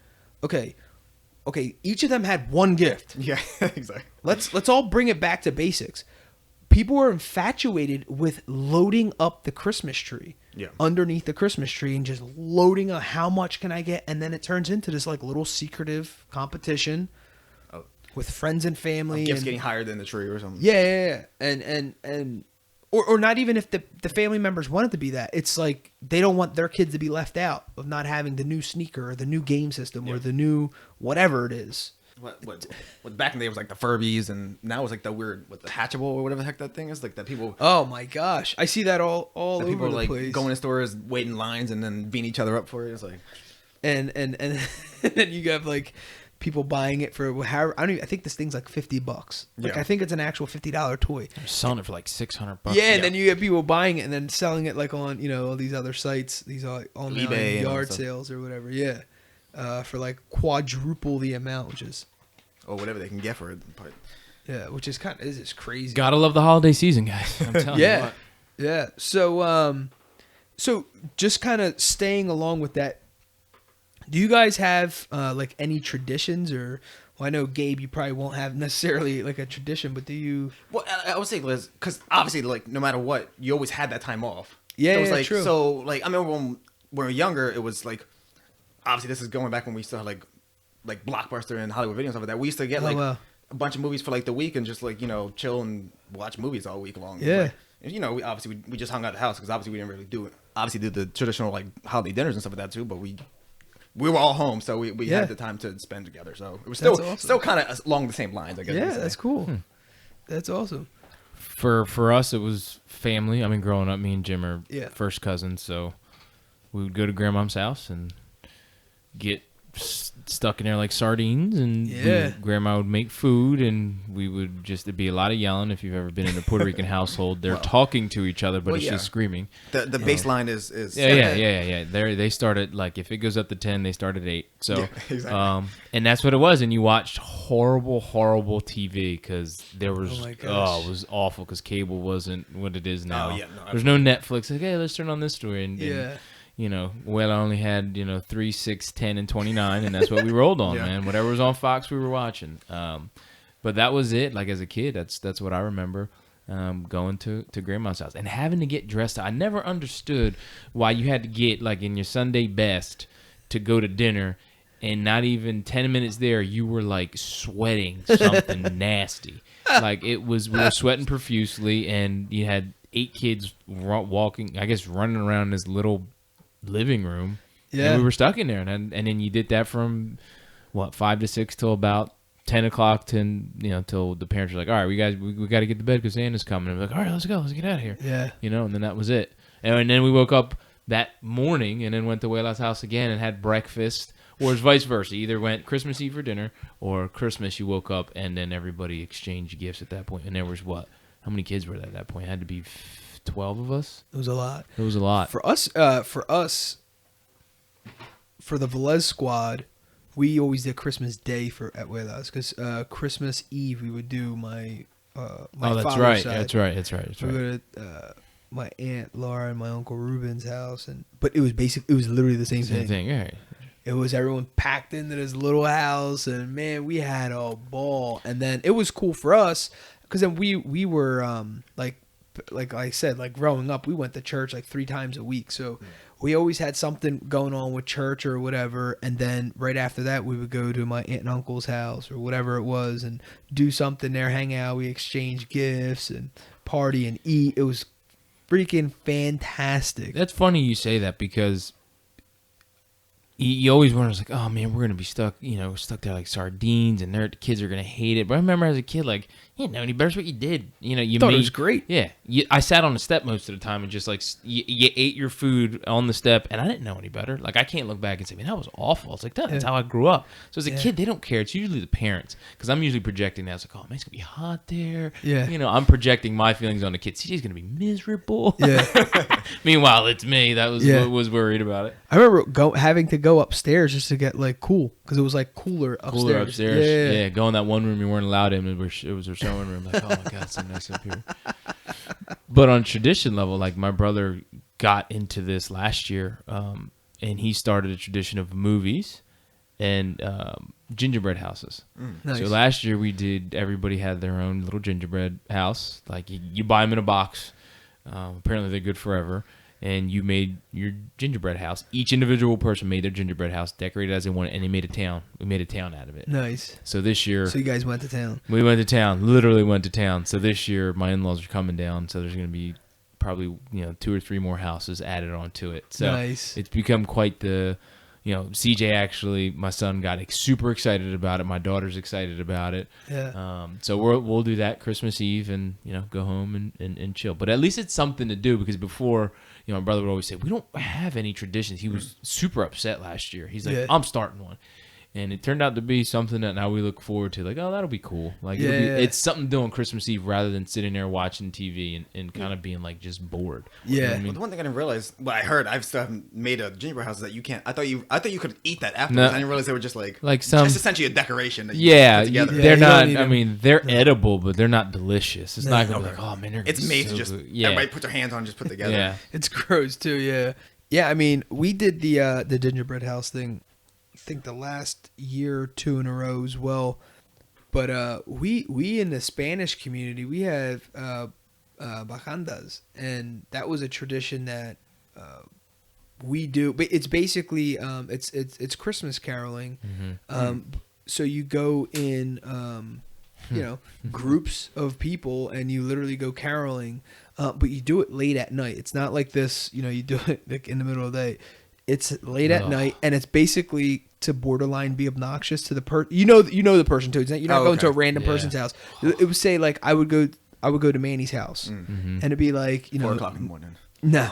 Okay, each of them had one gift. Yeah, exactly. Let's all bring it back to basics. People are infatuated with loading up the Christmas tree. Yeah. Underneath the Christmas tree and just loading up how much can I get, and then it turns into this like little secretive competition with friends and family. Gifts getting higher than the tree or something. Yeah. And or not even if the family members want it to be that. It's like they don't want their kids to be left out of not having the new sneaker or the new game system or the new whatever it is. What back in the day was like the Furbies, and now it's like the weird the Hatchable or whatever the heck that thing is, like that people. Oh my gosh, I see that all over people the like place. Going to stores, waiting lines, and then beating each other up for it. It's like, and then you have like people buying it for I think this thing's like $50. Like I think it's an actual $50 toy. They're selling it for like $600. Yeah, and then you get people buying it and then selling it like on all these other sites, these online eBay yard sales or whatever. Yeah, for like quadruple the amount, which is whatever they can get for it. But yeah, which is this is crazy. Gotta love the holiday season, guys. I'm telling you what. Yeah. So just kind of staying along with that. Do you guys have like any traditions or? Well, I know Gabe, you probably won't have necessarily like a tradition, but do you? Well, I would say, Liz, because obviously, like no matter what, you always had that time off. Yeah, so it was like, true. So like I remember when we were younger, it was like obviously this is going back when we still had like Blockbuster and Hollywood Video and stuff like that. We used to get a bunch of movies for like the week and just like chill and watch movies all week long. Yeah. Like, we just hung out at the house because obviously we didn't really do it. Obviously did the traditional like holiday dinners and stuff like that too, but we were all home, so we had the time to spend together. So it was still kind of along the same lines, I guess. Yeah, that's cool. That's awesome. For us, it was family. I mean, growing up, me and Jim are first cousins, so we would go to grandma's house and get stuck in there like sardines, and grandma would make food, and we would it'd be a lot of yelling. If you've ever been in a Puerto Rican household, they're talking to each other, but it's just screaming. The baseline is yeah. They started like if it goes up to 10, they start at 8. So exactly. And that's what it was. And you watched horrible TV because there was it was awful because cable wasn't what it is now. There's no Netflix. Like, hey, let's turn on this story and well, I only had 3, 6, 10, and 29, and that's what we rolled on, man. Whatever was on Fox, we were watching. But that was it. Like as a kid, that's what I remember. Going to grandma's house and having to get dressed. I never understood why you had to get like in your Sunday best to go to dinner, and not even 10 minutes there, you were like sweating something nasty. Like we were sweating profusely, and you had 8 kids walking, I guess, running around this little living room. Yeah, and we were stuck in there, and then you did that from 5 to 6 till about 10 o'clock till the parents were like, all right, we got to get to bed because Santa's coming. And we're like, all right, let's go. Let's get out of here. Yeah. And then that was it. And then we woke up that morning and then went to Wayla's house again and had breakfast, or it was vice versa. Either went Christmas Eve for dinner, or Christmas you woke up and then everybody exchanged gifts at that point. And there was how many kids were there at that point? It had to be 12 of us. It was a lot. It was a lot. For us, for the Velez squad, we always did Christmas Day at Velez because Christmas Eve we would do my that's father's right. side. That's right. We would go to my aunt Laura and my uncle Ruben's house, but it was literally the same thing. Right. It was everyone packed into this little house, and man, we had a ball. And then it was cool for us because then we were like I said, like growing up, we went to church like 3 times a week, so. We always had something going on with church or whatever, and then right after that, we would go to my aunt and uncle's house or whatever it was and do something there, hang out. We exchange gifts and party and eat. It was freaking fantastic. That's funny you say that because you always wonder, like, oh man, we're gonna be stuck, stuck there like sardines, and the kids are gonna hate it. But I remember as a kid, like, you didn't know any better. What you did, you thought it was great. Yeah, I sat on the step most of the time and just like you ate your food on the step, and I didn't know any better. Like I can't look back and say, man, that was awful. It's like that's how I grew up. So as a kid, they don't care. It's usually the parents, because I'm usually projecting that. It's like, oh man, it's gonna be hot there. Yeah, I'm projecting my feelings on the kids. CJ's gonna be miserable. Yeah. Meanwhile, it's me that was worried about it. I remember having to go upstairs just to get like cool, because it was like cooler upstairs. Yeah. Go in that one room you weren't allowed in. It was our sewing room. Like, oh my god, it's so nice up here. But on tradition level, like my brother got into this last year, and he started a tradition of movies and gingerbread houses. Nice. So last year everybody had their own little gingerbread house. Like you buy them in a box. Apparently they're good forever. And you made your gingerbread house. Each individual person made their gingerbread house, decorated as they wanted, and they made a town. We made a town out of it. Nice. So this year... So you guys went to town. We went to town. Literally went to town. So this year, my in-laws are coming down, so there's going to be probably 2 or 3 more houses added onto it. So nice. It's become quite the... CJ actually, my son got super excited about it. My daughter's excited about it. Yeah. So we'll do that Christmas Eve and, go home and chill. But at least it's something to do, because before... my brother would always say, we don't have any traditions. He was super upset last year. He's like, I'm starting one. And it turned out to be something that now we look forward to. Like, oh, that'll be cool. Like, it's something to do on Christmas Eve rather than sitting there watching TV and kind of being like just bored. Yeah. You know what I mean? Well, the one thing I didn't realize, I've still made a gingerbread house that you can't. I thought you could eat that afterwards. No. I didn't realize they were just like some, just essentially a decoration. That you put together. They're not. I mean, they're edible, but they're not delicious. It's not gonna be like, oh man, they're. It's made to just everybody put their hands on, just put together. Yeah, it's gross too. Yeah, yeah. I mean, we did the gingerbread house thing. I think the last year or 2 in a row as well, but we in the Spanish community, we have bajandas, and that was a tradition that we do. But it's basically it's Christmas caroling. Mm-hmm. So you go in groups of people, and you literally go caroling, but you do it late at night. It's not like this, you do it like in the middle of the day. It's late at night, and it's basically to borderline be obnoxious to the person. You know the person too. You're not going to a random person's house. It would say like I would go to Manny's house, and it'd be like 4 o'clock in the morning. No.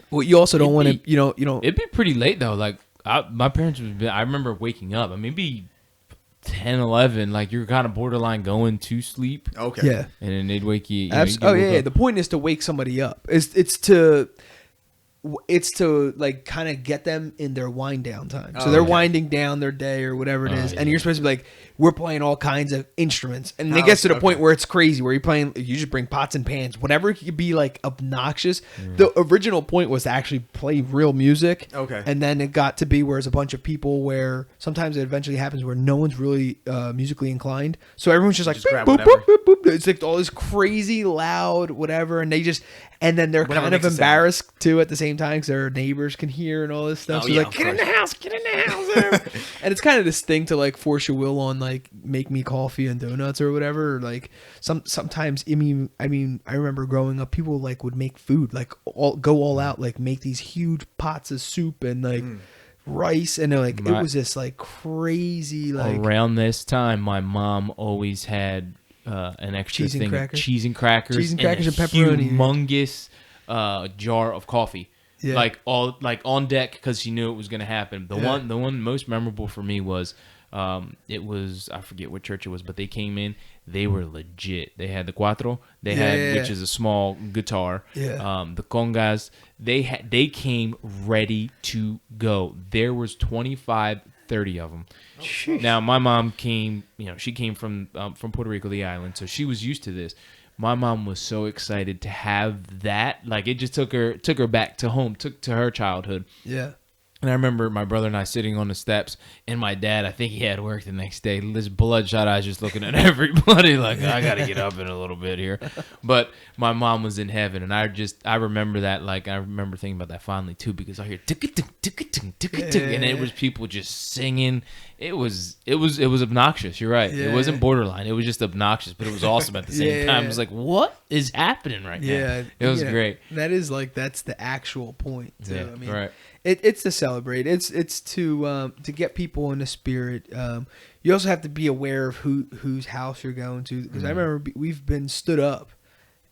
Well, you also don't want to. You know. It'd be pretty late though. Like my parents would. I remember waking up. Maybe 10, 11. Like you're kind of borderline going to sleep. Okay. Yeah. And then they'd wake you. The point is to wake somebody up. It's to. it's to like kind of get them in their wind down time. So they're winding down their day or whatever it is, and you're supposed to be like, we're playing all kinds of instruments, and it gets to the point where it's crazy, where you just bring pots and pans, whatever could be like obnoxious. The original point was to actually play real music, and then it got to be where it's a bunch of people where sometimes it eventually happens where no one's really musically inclined, so everyone's just like boop, boop, boop, boop, boop. It's like all this crazy loud whatever, and then they're kind of embarrassed too at the same time because their neighbors can hear and all this stuff. Like, get in the house. And it's kind of this thing to like force your will on, like make me coffee and donuts or whatever. Or like sometimes, I mean, I remember growing up, people like would make food, like go all out, like make these huge pots of soup and like rice, and like it was this like crazy like. Around this time, my mom always had an extra cheese thing and of cheese and crackers and pepperoni, humongous jar of coffee. Yeah. Like on deck because she knew it was going to happen. The one most memorable for me was it was, I forget what church it was, but they came in. They were legit. They had the cuatro. They had which is a small guitar. Yeah. The congas. They came ready to go. There was 25, 30 of them. Sheesh. Now my mom came. She came from Puerto Rico, the island, so she was used to this. My mom was so excited to have that. Like, it just took her back to home, took to her childhood. Yeah. And I remember my brother and I sitting on the steps, and my dad, I think he had work the next day, this bloodshot eyes just looking at everybody like, I got to get up in a little bit here. But my mom was in heaven, and I remember that, like, I remember thinking about that fondly too, because I hear and it was people just singing. It was obnoxious. You're right. Yeah. It wasn't borderline. It was just obnoxious, but it was awesome at the same time. It was like, what is happening right now? It was great. That is like, that's the actual point too. Yeah, I mean, right. It's to celebrate. It's to get people in the spirit. You also have to be aware of whose house you're going to, because I remember we've been stood up,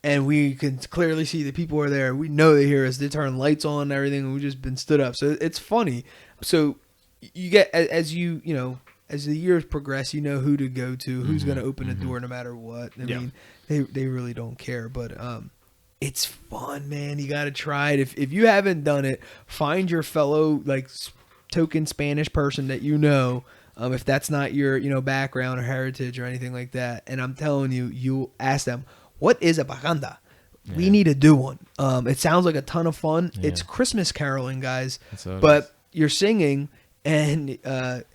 and we can clearly see the people are there. We know they hear us. They turn lights on and everything, and we've just been stood up. So it's funny. So you get as the years progress, you know who to go to, who's going to open the door no matter what. I mean, they really don't care, but it's fun, man. You got to try it. If you haven't done it, find your fellow like token Spanish person that you know. If that's not your background or heritage or anything like that, and I'm telling you, you ask them, what is a bajanda? Yeah. We need to do one. It sounds like a ton of fun. Yeah. It's Christmas caroling, guys, but you're singing and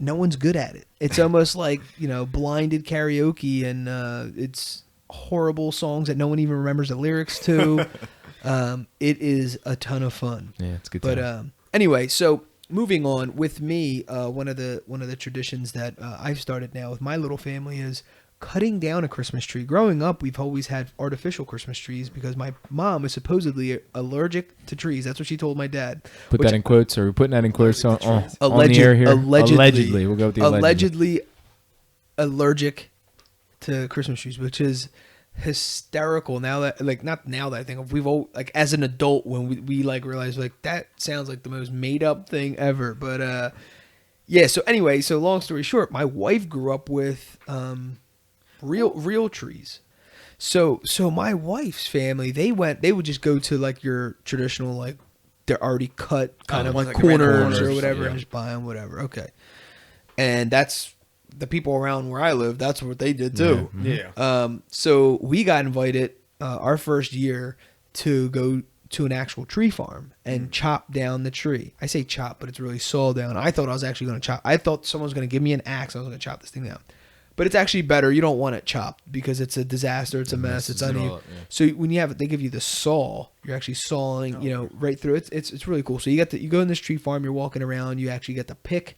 no one's good at it. It's almost like blinded karaoke, and it's horrible songs that no one even remembers the lyrics to. It is a ton of fun. Yeah, it's good. But anyway, so moving on with me, one of the traditions that I've started now with my little family is cutting down a Christmas tree. Growing up, we've always had artificial Christmas trees because my mom is supposedly allergic to trees. That's what she told my dad. Put that in quotes, or we're putting that in quotes on the air here. Allegedly. We'll go with the allegedly allergic to Christmas trees, which is hysterical. Now that not now that I think of, we've all like as an adult when we like realize like that sounds like the most made up thing ever. But yeah. So anyway, so long story short, my wife grew up with real trees. So my wife's family, they would just go to like your traditional, like they're already cut kind of like corners or whatever, and just buy them, whatever. Okay. And that's the people around where I live. That's what they did too. Yeah. So we got invited our first year to go to an actual tree farm and chop down the tree. I say chop, but it's really saw down. I thought I was actually going to chop. I thought someone was going to give me an axe. I was going to chop this thing down. But it's actually better. You don't want it chopped because it's a disaster. It's a mess. It's uneven. So when they give you the saw, you're actually sawing, right through it. It's really cool. So you go in this tree farm. You're walking around. You actually get to pick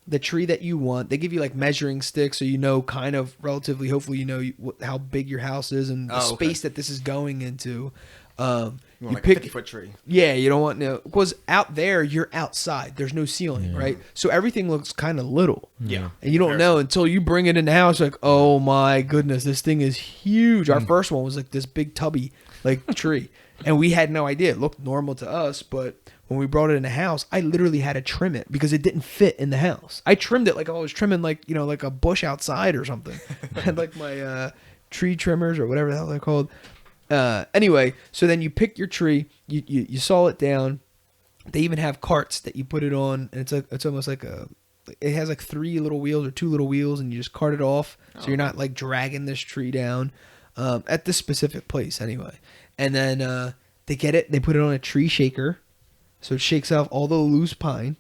the tree that you want. They give you like measuring sticks, so kind of relatively. Hopefully, how big your house is and the space that this is going into. You want like a 50-foot tree. Yeah, you don't want because out there you're outside. There's no ceiling, right? So everything looks kind of little. Yeah, and you don't know until you bring it in the house. Like, oh my goodness, this thing is huge. Our first one was like this big tubby like tree, and we had no idea. It looked normal to us, but when we brought it in the house, I literally had to trim it because it didn't fit in the house. I trimmed it like I was trimming like like a bush outside or something. I had like my tree trimmers or whatever the hell they're called. Anyway, so then you pick your tree, you saw it down, They even have carts that you put it on, and it's almost like it has like 3 little wheels or 2 little wheels, and you just cart it off, so you're not like dragging this tree down at this specific place anyway. And then they get it, they put it on a tree shaker, so it shakes off all the loose pine.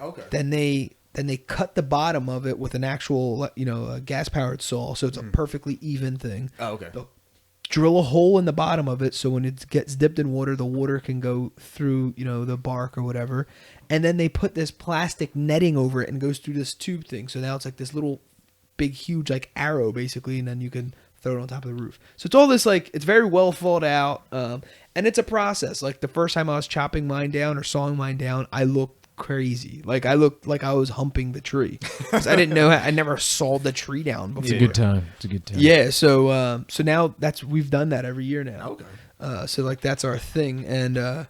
Okay. Then they cut the bottom of it with an actual, a gas-powered saw, so it's a perfectly even thing. Oh, okay. They'll drill a hole in the bottom of it, so when it gets dipped in water, the water can go through, the bark or whatever. And then they put this plastic netting over it and goes through this tube thing. So now it's like this little, big, huge, like arrow, basically, and then you can throw it on top of the roof. So it's all this, like, it's very well thought out, and it's a process. Like, the first time I was chopping mine down or sawing mine down, I looked crazy. Like, I looked like I was humping the tree, because I didn't know I never sawed the tree down before. It's a good time. Yeah, so now we've done that every year now. Okay. So like that's our thing, and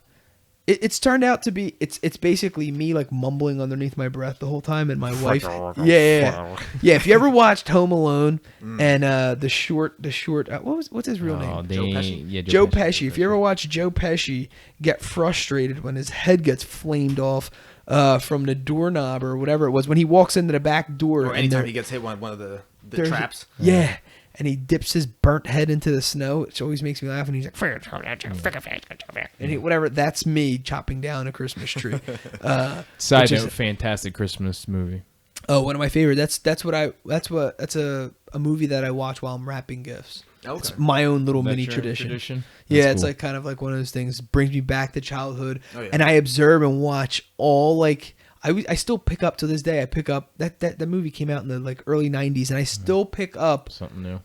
it's turned out to be it's basically me like mumbling underneath my breath the whole time, and my wife. Yeah. If you ever watched Home Alone and the short what's his real name? Joe Pesci. Yeah, Joe Pesci. If you ever watch Joe Pesci get frustrated when his head gets flamed off from the doorknob or whatever it was, when he walks into the back door, or anytime he gets hit by one of the traps. Yeah. And he dips his burnt head into the snow, which always makes me laugh. And he's like, and whatever. That's me chopping down a Christmas tree. Side note: fantastic Christmas movie. Oh, one of my favorite. That's a movie that I watch while I'm wrapping gifts. Okay. It's my own little mini tradition. Yeah, it's like kind of like one of those things. Brings me back to childhood, and I observe and watch all like. I still pick up to this day. I pick up that movie came out in the like early 90s, and I still pick up something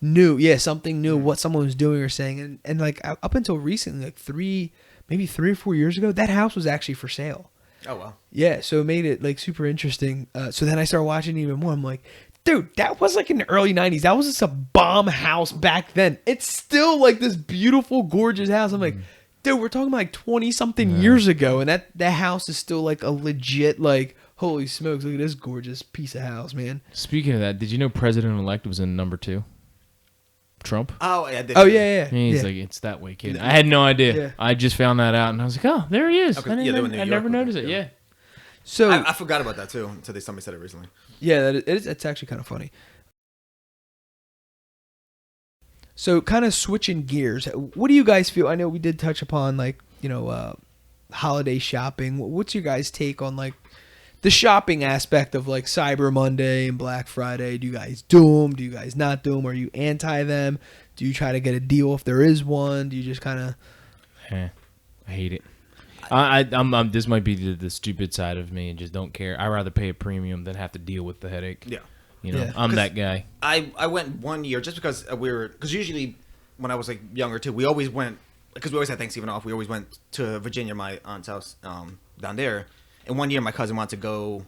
something new, what someone was doing or saying, and like up until recently, like 3 or 4 years ago, that house was actually for sale. Oh wow. Yeah, so it made it like super interesting. So then I started watching even more. I'm like, dude, that was like in the early 90s. That was just a bomb house back then. It's still like this beautiful, gorgeous house. I'm like. Dude, we're talking about like 20-something years ago, and that house is still like a legit, like, holy smokes, look at this gorgeous piece of house, man. Speaking of that, did you know President-elect was in number 2? Trump? Oh, yeah. He's like, it's that way, kid. I had no idea. Yeah. I just found that out, and I was like, oh, there he is. Okay. I never noticed it. Yeah. So I forgot about that, too, until somebody said it recently. Yeah, it's actually kind of funny. So kind of switching gears, what do you guys feel? I know we did touch upon like, holiday shopping. What's your guys' take on like the shopping aspect of like Cyber Monday and Black Friday? Do you guys do them? Do you guys not do them? Are you anti them? Do you try to get a deal if there is one? Do you just kind of... I hate it. I'm this might be the stupid side of me and just don't care. I'd rather pay a premium than have to deal with the headache. Yeah. I'm that guy. I went one year just because because usually when I was like younger too, we always went, because we always had Thanksgiving off. We always went to Virginia, my aunt's house down there. And one year my cousin wanted to go,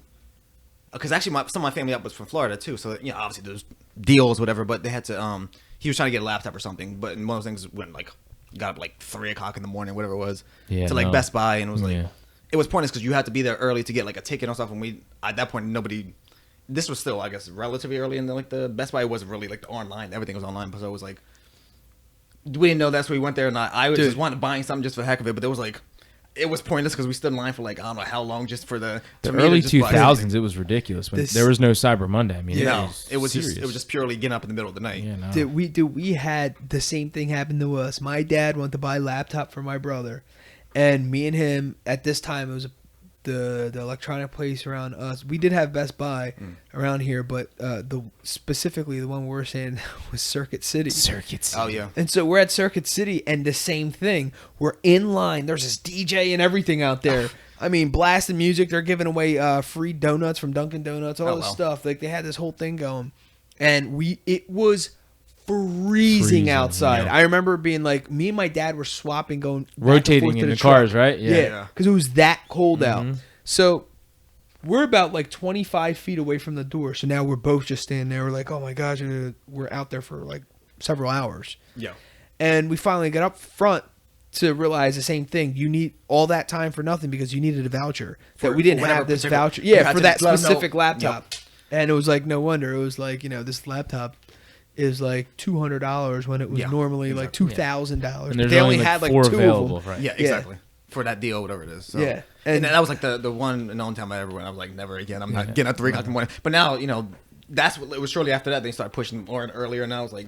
because actually some of my family up was from Florida too. So obviously there's deals, whatever. But they had to he was trying to get a laptop or something. But one of those things went like got up like 3:00 in the morning, whatever it was, to like Best Buy, and it was like it was pointless because you had to be there early to get like a ticket and stuff. And at that point nobody. This was still, I guess, relatively early in the Best Buy. Wasn't really like the online. Everything was online. So it was like, we didn't know that's where we went there. And I just wanted buying something just for the heck of it. But it was pointless because we stood in line for like, I don't know how long just for the early 2000s. It was ridiculous. When there was no Cyber Monday. I mean, it was just purely getting up in the middle of the night. Yeah, no. We had the same thing happen to us. My dad wanted to buy a laptop for my brother, and me and him at this time, it was the electronic place around us. We did have Best Buy around here, but specifically the one we're saying was Circuit City. Oh yeah. And so we're at Circuit City, and the same thing. We're in line. There's this DJ and everything out there. I mean, blasting music. They're giving away free donuts from Dunkin' Donuts. All this stuff. Like they had this whole thing going, and it was freezing outside. Yeah. I remember being like, me and my dad were swapping, going rotating in the cars, right? Yeah, because it was that cold out. So we're about like 25 feet away from the door. So now we're both just standing there. We're like, oh my gosh, we're out there for like several hours. Yeah. And we finally got up front to realize the same thing. You need all that time for nothing because you needed a voucher. That we didn't have this voucher. Yeah, for that specific laptop. Yep. And it was like, no wonder. It was like, this laptop is like $200 when it was normally like $2,000. And there's they only had like 4 two available, of them. right? Yeah, exactly. for that deal, whatever it is. So. Yeah. And that was like the one and only time I ever went. I was like, never again. I'm not getting up 3 o'clock in the morning. But now, that's what it was. Shortly after that, they started pushing more earlier. And I was like,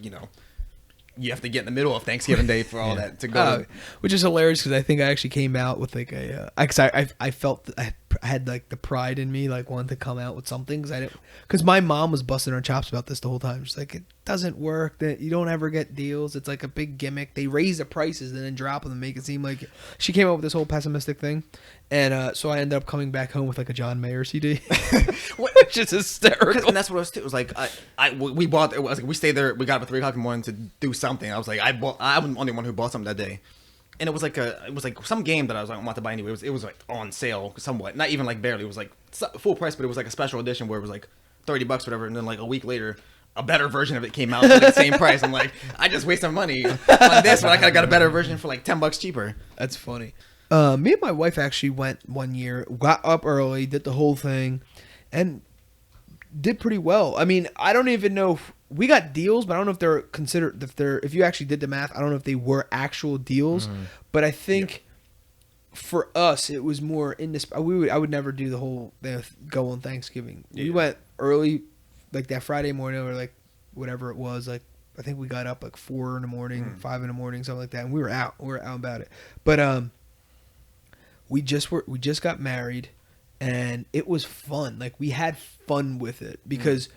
you have to get in the middle of Thanksgiving Day for all that to go. Which is hilarious because I think I actually came out with like I felt I had like the pride in me, like wanting to come out with something because my mom was busting her chops about this the whole time. She's like, it doesn't work. That you don't ever get deals. It's like a big gimmick. They raise the prices and then drop them and make it seem like she came up with this whole pessimistic thing. And so I ended up coming back home with like a John Mayer CD, which is hysterical. And that's what it was like. We bought. It was like we stayed there. We got up at 3 o'clock in the morning to do something. I was like, I'm the only one who bought something that day. And it was like some game that I was like, I want to buy anyway. It was like on sale somewhat, not even like barely. It was like full price, but it was like a special edition where it was like $30 whatever. And then like a week later, a better version of it came out for like the same price. I'm like, I just wasted money on this, but I could have got a better version for like $10 cheaper. That's funny. Me and my wife actually went one year, got up early, did the whole thing, and did pretty well. I mean, I don't even know if we got deals, but I don't know if they're considered, if you actually did the math, I don't know if they were actual deals, but I think for us, it was more I would never do the whole go on Thanksgiving. Yeah. We went early, like that Friday morning or like whatever it was, like I think we got up like 4 in the morning, 5 in the morning, something like that, and we were out about it. But we just got married, and it was fun. Like we had fun with it because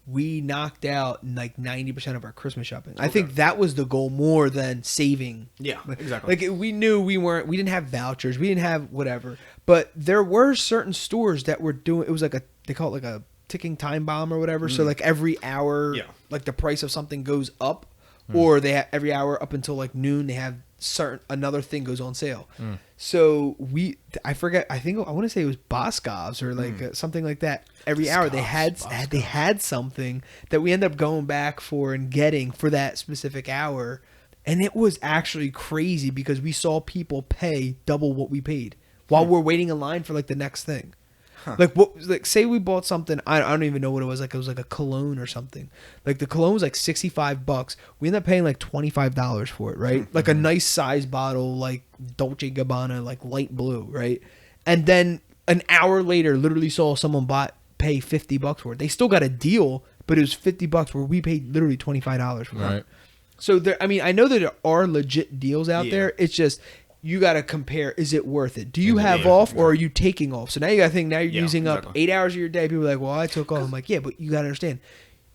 we knocked out like 90% of our Christmas shopping. Okay. I think that was the goal more than saving. Yeah, exactly. Like we knew we didn't have vouchers, we didn't have whatever, but there were certain stores that were doing. It was like they call it like a ticking time bomb or whatever. So like every hour, like the price of something goes up, or they have every hour up until like noon they have another thing goes on sale. So I forget. I want to say it was Boscov's or like something like that. Every hour they had something that we ended up going back for and getting for that specific hour, and it was actually crazy because we saw people pay double what we paid while we're waiting in line for like the next thing. Huh. Like say we bought something, I don't even know what it was. Like it was like a cologne or something. Like the cologne was like $65. We ended up paying like $25 for it, right? Like a nice size bottle, like Dolce & Gabbana, like light blue, right? And then an hour later, literally saw someone pay $50 for it. They still got a deal, but it was $50 where we paid literally $25 for it. Right. So I know that there are legit deals out there. It's just you got to compare, is it worth it? Do you have off or are you taking off? So now you got to think, now you're using up 8 hours of your day. People are like, well, I took off. I'm like, yeah, but you got to understand,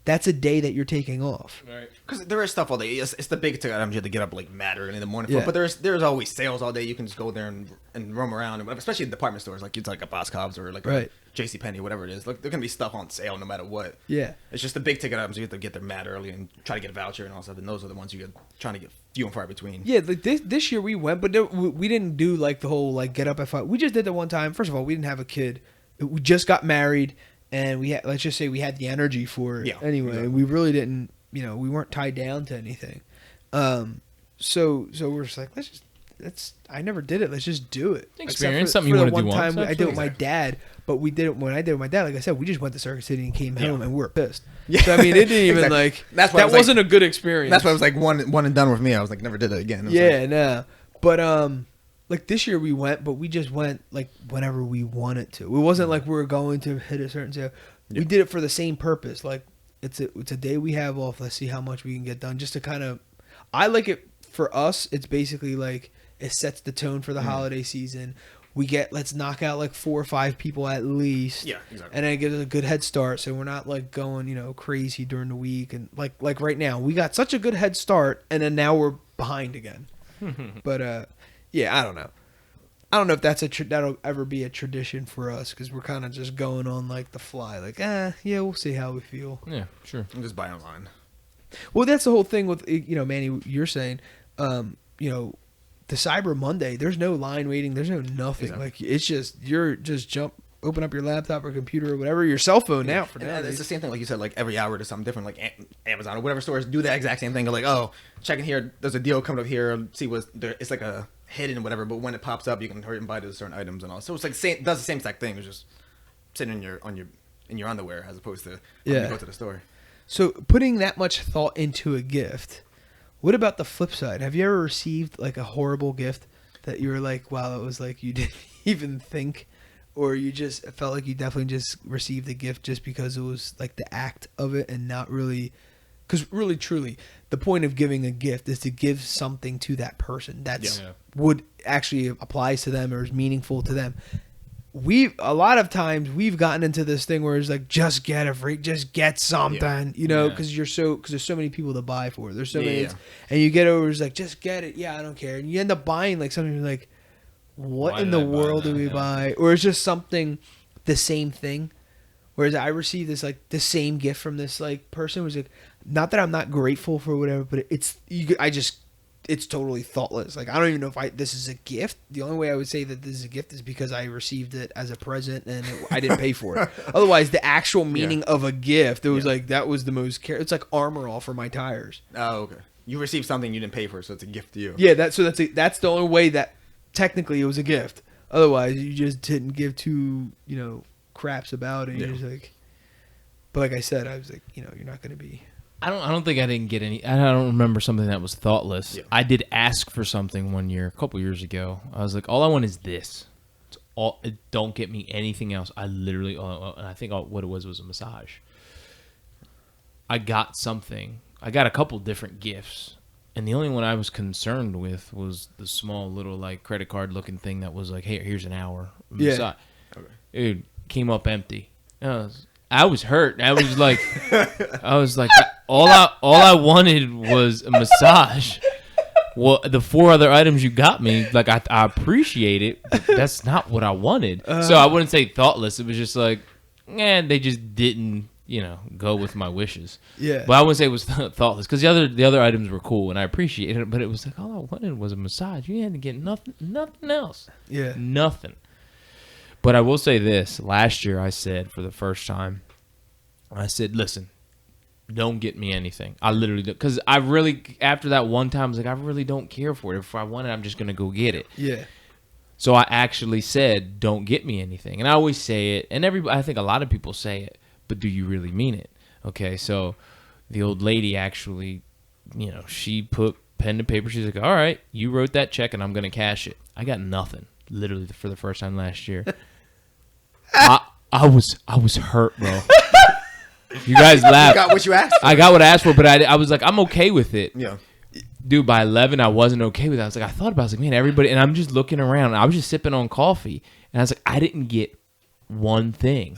that's a day that you're taking off. Right. Because there is stuff all day. It's the big ticket items you have to get up like mad early in the morning for. But there's always sales all day. You can just go there and roam around, especially in department stores. Like it's like a Boscov's or like a JCPenney, whatever it is. Like there can be stuff on sale no matter what. Yeah. It's just the big ticket items you have to get there mad early and try to get a voucher and all stuff. And those are the ones you're trying to get few and far between. Yeah, like this year we went, but we didn't do like the whole like get up at 5. We just did the one time. First of all, we didn't have a kid. We just got married. And we had, let's just say we had the energy for it anyway. Exactly. We really didn't, we weren't tied down to anything. So we're just like, I never did it. Let's just do it. Experience something you want to do once. One time I did it with my dad, but we did it when I did it with my dad. Like I said, we just went to Circuit City and came home and we were pissed. Yeah. So I mean, it didn't even like, that wasn't a good experience. That's why it was like one and done with me. I was like, never did it again. No. But, like this year we went, but we just went like whenever we wanted to. It wasn't like we were going to hit a certain sale. We did it for the same purpose. Like it's a day we have off. Let's see how much we can get done. Just to kind of, I like it for us. It's basically like it sets the tone for the holiday season. Let's knock out like 4 or 5 people at least. Yeah, exactly. And then it gives us a good head start. So we're not like going, crazy during the week. And like right now, we got such a good head start, and then now we're behind again. But yeah, I don't know. I don't know if that'll ever be a tradition for us because we're kind of just going on like the fly. Like, yeah, we'll see how we feel. Yeah, sure. I'm just buy online. Well, that's the whole thing with, Manny, you're saying, the Cyber Monday, there's no line waiting. There's no nothing. Exactly. Like, it's just, open up your laptop or computer or whatever, your cell phone now. For now, it's the same thing, like you said, like every hour to something different, like Amazon or whatever stores do that exact same thing. They're like, oh, checking here, there's a deal coming up here, see what's there. It's like a hidden or whatever, but when it pops up, you can hurry and buy those certain items and all. So it's like does the same exact thing. It's just sitting in your underwear as opposed to when you go to the store. So putting that much thought into a gift, what about the flip side? Have you ever received like a horrible gift? that you were like, wow, it was like you didn't even think, or you just felt like you definitely just received a gift just because it was like the act of it and not really, because really truly the point of giving a gift is to give something to that person that's would actually applies to them or is meaningful to them. A lot of times we've gotten into this thing where it's like, just get something, you know, because there's so many people to buy for. There's so many, and you get over, it's like, just get it. Yeah, I don't care. And you end up buying like something like, what in the world do we buy? Or it's just something, the same thing. Whereas I received this like the same gift from this like person. It was like, not that I'm not grateful for whatever, but it's totally thoughtless. Like, I don't even know if this is a gift. The only way I would say that this is a gift is because I received it as a present and I didn't pay for it. Otherwise, the actual meaning of a gift, it was like, that was the most it's like Armor All for my tires. Oh, okay. You received something you didn't pay for, so it's a gift to you. Yeah, that's the only way that technically it was a gift. Otherwise, you just didn't give two, craps about it. You're just like, but like I said, I was like, you're not going to be. I don't think I didn't get any. I don't remember something that was thoughtless. Yeah. I did ask for something one year, a couple years ago. I was like, all I want is this. Don't get me anything else. I literally, and I think what it was a massage. I got something. I got a couple different gifts, and the only one I was concerned with was the small little like credit card looking thing that was like, hey, here's an hour. Yeah. Massage. Okay. Dude, came up empty. I was hurt. I was like, all I wanted was a massage. Well, the 4 other items you got me, like I appreciate it, but that's not what I wanted. So I wouldn't say thoughtless. It was just like, they just didn't, go with my wishes. Yeah. But I wouldn't say it was thoughtless because the other items were cool and I appreciated it. But it was like all I wanted was a massage. You had to get nothing else. Yeah. Nothing. But I will say this. Last year I said for the first time, I said, listen, don't get me anything. I literally, because I really, after that one time, I was like, I really don't care for it. If I want it, I'm just going to go get it. Yeah. So I actually said, don't get me anything. And I always say it, and I think a lot of people say it, but do you really mean it? Okay, so the old lady actually, she put pen to paper. She's like, all right, you wrote that check and I'm going to cash it. I got nothing, literally for the first time last year. I was hurt, bro. You guys laugh. You got what you asked for. I got what I asked for, but I was like, I'm okay with it. Yeah. Dude, by 11, I wasn't okay with it. I was like, I thought about it. I was like, man, everybody, and I'm just looking around. I was just sipping on coffee, and I was like, I didn't get one thing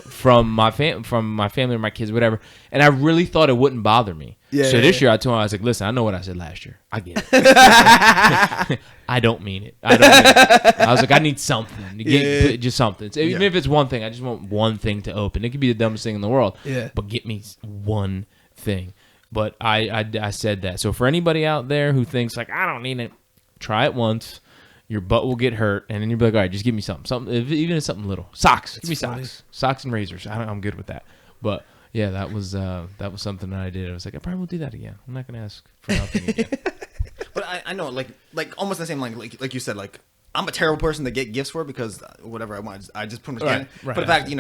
from my family or my kids, whatever. And I really thought it wouldn't bother me. So this year I told him, I was like, listen, I know what I said last year. I get it. I don't mean it. I was like, I need something to get just something. So even if it's one thing, I just want one thing to open. It could be the dumbest thing in the world. Yeah. But get me one thing. But I said that. So for anybody out there who thinks like, I don't need it, try it once. Your butt will get hurt, and then you'll be like, all right, just give me something, even if it's something little. Socks. Give me socks and razors. I'm good with that. But yeah, that was something that I did. I was like, I probably will do that again. I'm not gonna ask for nothing again. But I know, like almost the same line, like you said, like I'm a terrible person to get gifts for because whatever I want, I just put them together. Right. But in fact,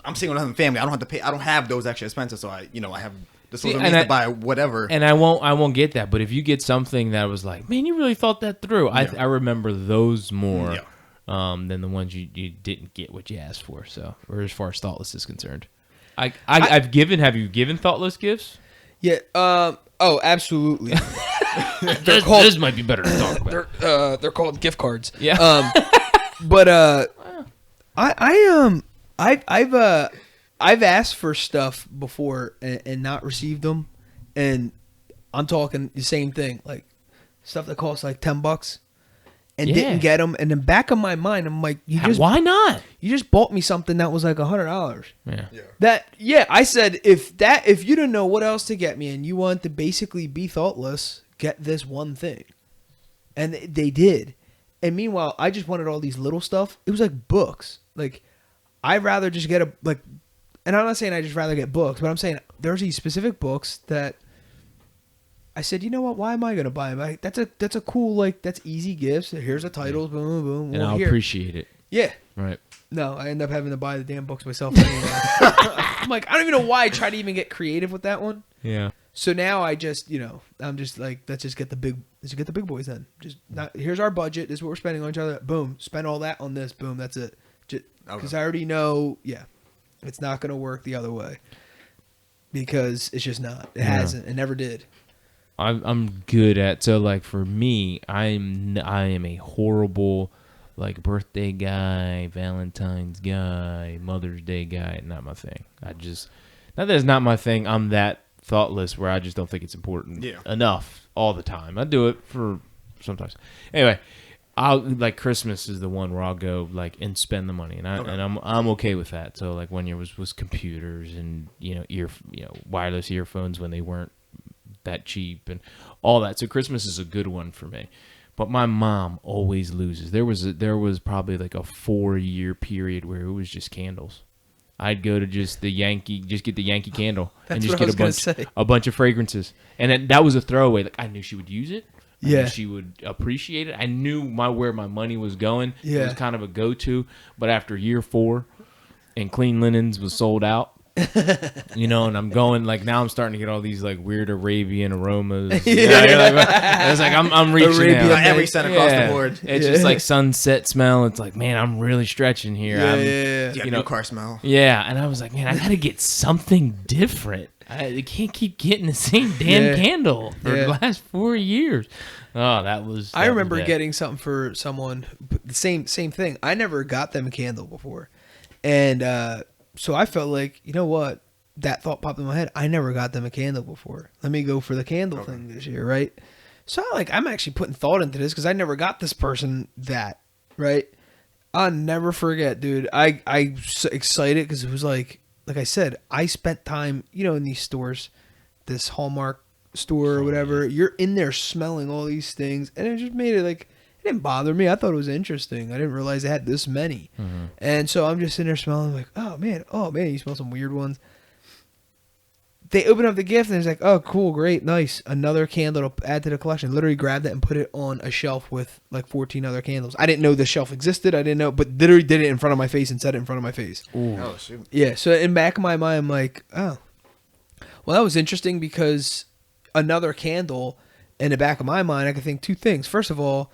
I'm single and having family. I don't have to pay. I don't have those extra expenses, so I have. So to buy whatever, and I won't get that. But if you get something that was like, man, you really thought that through. I remember those more than the ones you didn't get what you asked for. So, or as far as thoughtless is concerned, I've given. Have you given thoughtless gifts? Yeah. Oh, absolutely. This might be better to talk about. They're called gift cards. Yeah. But I've asked for stuff before and not received them, and I'm talking the same thing, like stuff that costs like $10, and didn't get them. And in the back of my mind, I'm like, why not? You just bought me something that was like $100. Yeah. I said if you didn't know what else to get me and you want to basically be thoughtless, get this one thing, and they did. And meanwhile, I just wanted all these little stuff. It was like books. Like I'd rather just get and I'm not saying I just rather get books, but I'm saying there's these specific books that I said, you know what? Why am I going to buy them? That's a cool, that's easy gifts. Here's the titles, boom, boom. And I'll appreciate it. Yeah. Right. No, I end up having to buy the damn books myself anyway. I'm like, I don't even know why I tried to even get creative with that one. Yeah. So now I just, I'm just like, let's just get the big Just get the big boys then. Just not. Here's our budget. This is what we're spending on each other. Boom. Spend all that on this. Boom. That's it. Because I already know. Yeah, it's not gonna work the other way. Because it's just not. It hasn't. It never did. I'm good at so like for me, I am a horrible like birthday guy, Valentine's guy, Mother's Day guy. Not my thing. Not that it's not my thing. I'm that thoughtless where I just don't think it's important enough all the time. I do it for sometimes. Anyway, I'll like Christmas is the one where I'll go like and spend the money, and I'm okay with that. So like one year was computers and wireless earphones when they weren't that cheap and all that. So Christmas is a good one for me. But my mom always loses. There was probably like a 4-year period where it was just candles. I'd go to just get the Yankee candle and just get a bunch of fragrances. And that was a throwaway. Like I knew she would use it. I knew she would appreciate it. I knew where my money was going. Yeah. It was kind of a go-to. But after year 4 and Clean Linens was sold out, and I'm going like now I'm starting to get all these like weird Arabian aromas. It's like I'm reaching Arabian out. Every scent across the board. It's just like sunset smell. It's like, man, I'm really stretching here. New car smell. Yeah, and I was like, man, I gotta get something different. I can't keep getting the same damn candle for the last 4 years. Oh, that was. I remember getting something for someone. The same thing. I never got them a candle before, and. So I felt like, you know what? That thought popped in my head. I never got them a candle before. Let me go for the candle thing this year, right? So I'm actually putting thought into this because I never got this person that, right? I'll never forget, dude. I so excited because it was like I said, I spent time, in these stores, this Hallmark store or whatever. You're in there smelling all these things, and it just made it like. It didn't bother me. I thought it was interesting. I didn't realize they had this many. Mm-hmm. And so I'm just sitting there smelling like, oh man, you smell some weird ones. They open up the gift and it's like, oh, cool, great, nice. Another candle to add to the collection. Literally grabbed it and put it on a shelf with like 14 other candles. I didn't know the shelf existed. I didn't know, but literally did it in front of my face and set it in front of my face. Ooh. Oh, shoot. Yeah, so in back of my mind, I'm like, oh. Well, that was interesting because another candle, in the back of my mind, I could think 2 things. First of all,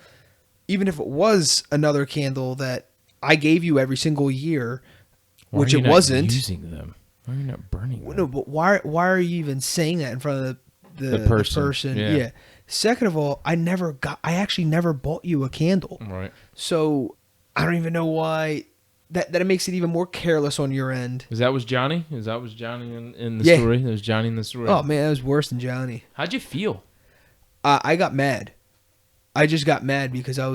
even if it was another candle that I gave you every single year, which it wasn't. Using them? Why are you not burning them? No, but why are you even saying that in front of the person? Yeah. Second of all, I actually never bought you a candle. Right. So I don't even know why. That it makes it even more careless on your end. Was Johnny? In the story? That was Johnny in the story. Oh man, that was worse than Johnny. How'd you feel? I got mad. I just got mad because I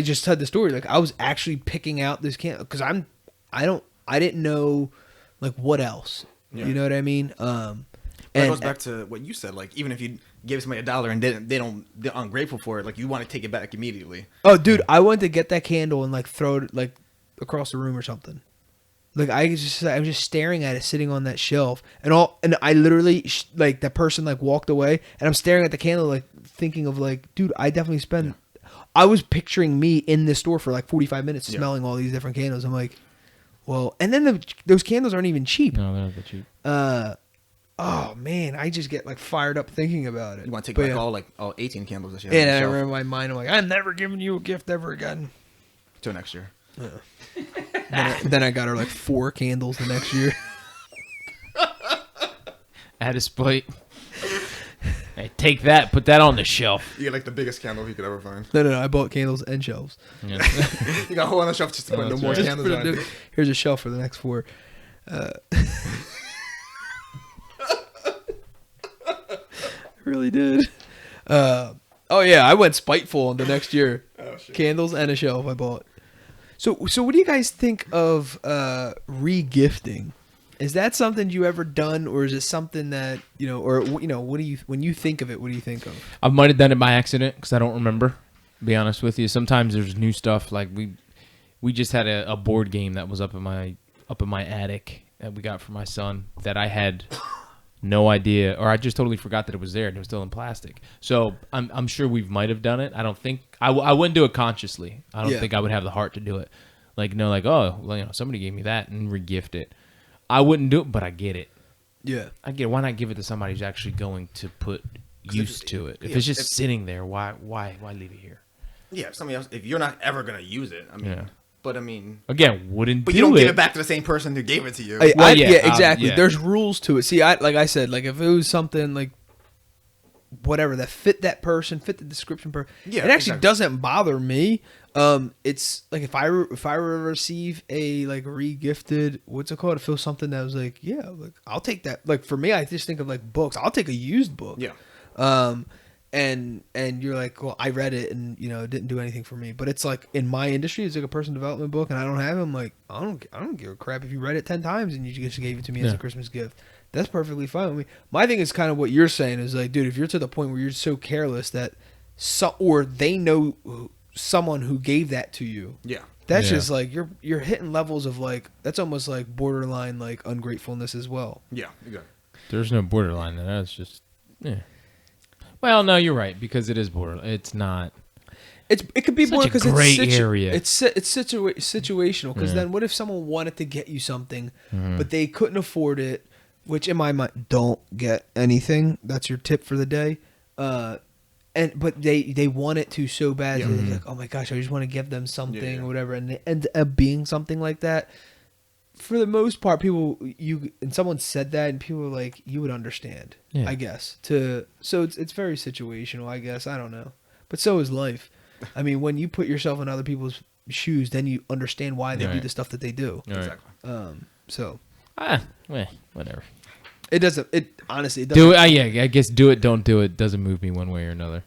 just said the story. Like I was actually picking out this candle because I didn't know like what else. Yeah. You know what I mean? And it goes back to what you said. Like even if you give somebody $1 and they're ungrateful for it, like you want to take it back immediately. Oh, dude, I wanted to get that candle and like throw it like across the room or something. Like I was just staring at it sitting on that shelf and I literally like that person like walked away and I'm staring at the candle like thinking of like, dude, I definitely spent. Yeah. I was picturing me in this store for like 45 minutes smelling all these different candles. I'm like, well, and then those candles aren't even cheap. No, they're not that cheap. Oh man, I just get like fired up thinking about it. You want to take all 18 candles this year? And I remember in my mind, I'm like, I'm never giving you a gift ever again. Till next year. Then I got her like 4 candles the next year. At a spite. Hey, take that, put that on the shelf. You get like the biggest candle you could ever find. No, I bought candles and shelves. Yeah. You got a whole other shelf just to put no more candles on. Here's a shelf for the next 4. I really did. Oh yeah, I went spiteful the next year. Oh, shit. Candles and a shelf I bought. So what do you guys think of re-gifting? Is that something you ever done, or is it something that what do you when you think of it? What do you think of? I might have done it by accident because I don't remember. To be honest with you, sometimes there's new stuff. Like we just had a board game that was up in my attic that we got for my son that I had no idea, or I just totally forgot that it was there and it was still in plastic. So I'm sure we might have done it. I don't think I wouldn't do it consciously. I don't think I would have the heart to do it. Somebody gave me that and re-gift it. I wouldn't do it, but I get it. Yeah, I get it. Why not give it to somebody who's actually going to put use to it. If it's just sitting there, why leave it here? Yeah, somebody else. If you're not ever gonna use it, I mean, but I mean, again, wouldn't. But you don't give it back to the same person who gave it to you. Exactly. There's rules to it. See, like I said, like if it was something like whatever that fit that person, fit the description it actually doesn't bother me. It's like if I were to receive a like re-gifted, what's it called? To feel something that was like, yeah, like I'll take that. Like for me, I just think of like books. I'll take a used book. Yeah. And you're like, well, I read it and it didn't do anything for me. But it's like in my industry, it's like a personal development book, and I don't have them. Like I don't give a crap if you read it 10 times and you just gave it to me as a Christmas gift. That's perfectly fine with me. My thing is kind of what you're saying is like, dude, if you're to the point where you're so careless that or they know someone who gave that to you. Yeah. That's just like you're hitting levels of like that's almost like borderline like ungratefulness as well. Yeah, exactly. There's no borderline there. That's just Well, no, you're right because it is borderline. It's not. It could be borderline because it's area. It's situational because then what if someone wanted to get you something but they couldn't afford it, which in my mind don't get anything. That's your tip for the day. But they want it to so bad. They're like, oh my gosh, I just want to give them something or whatever, and it ends up being something like that. For the most part, and someone said that, and people were like, you would understand, I guess. So it's very situational, I guess. I don't know, but so is life. I mean, when you put yourself in other people's shoes, then you understand why they do the stuff that they do. Exactly. So. Whatever. It doesn't. It honestly. It doesn't. Do it. I guess do it. Don't do it. Doesn't move me one way or another.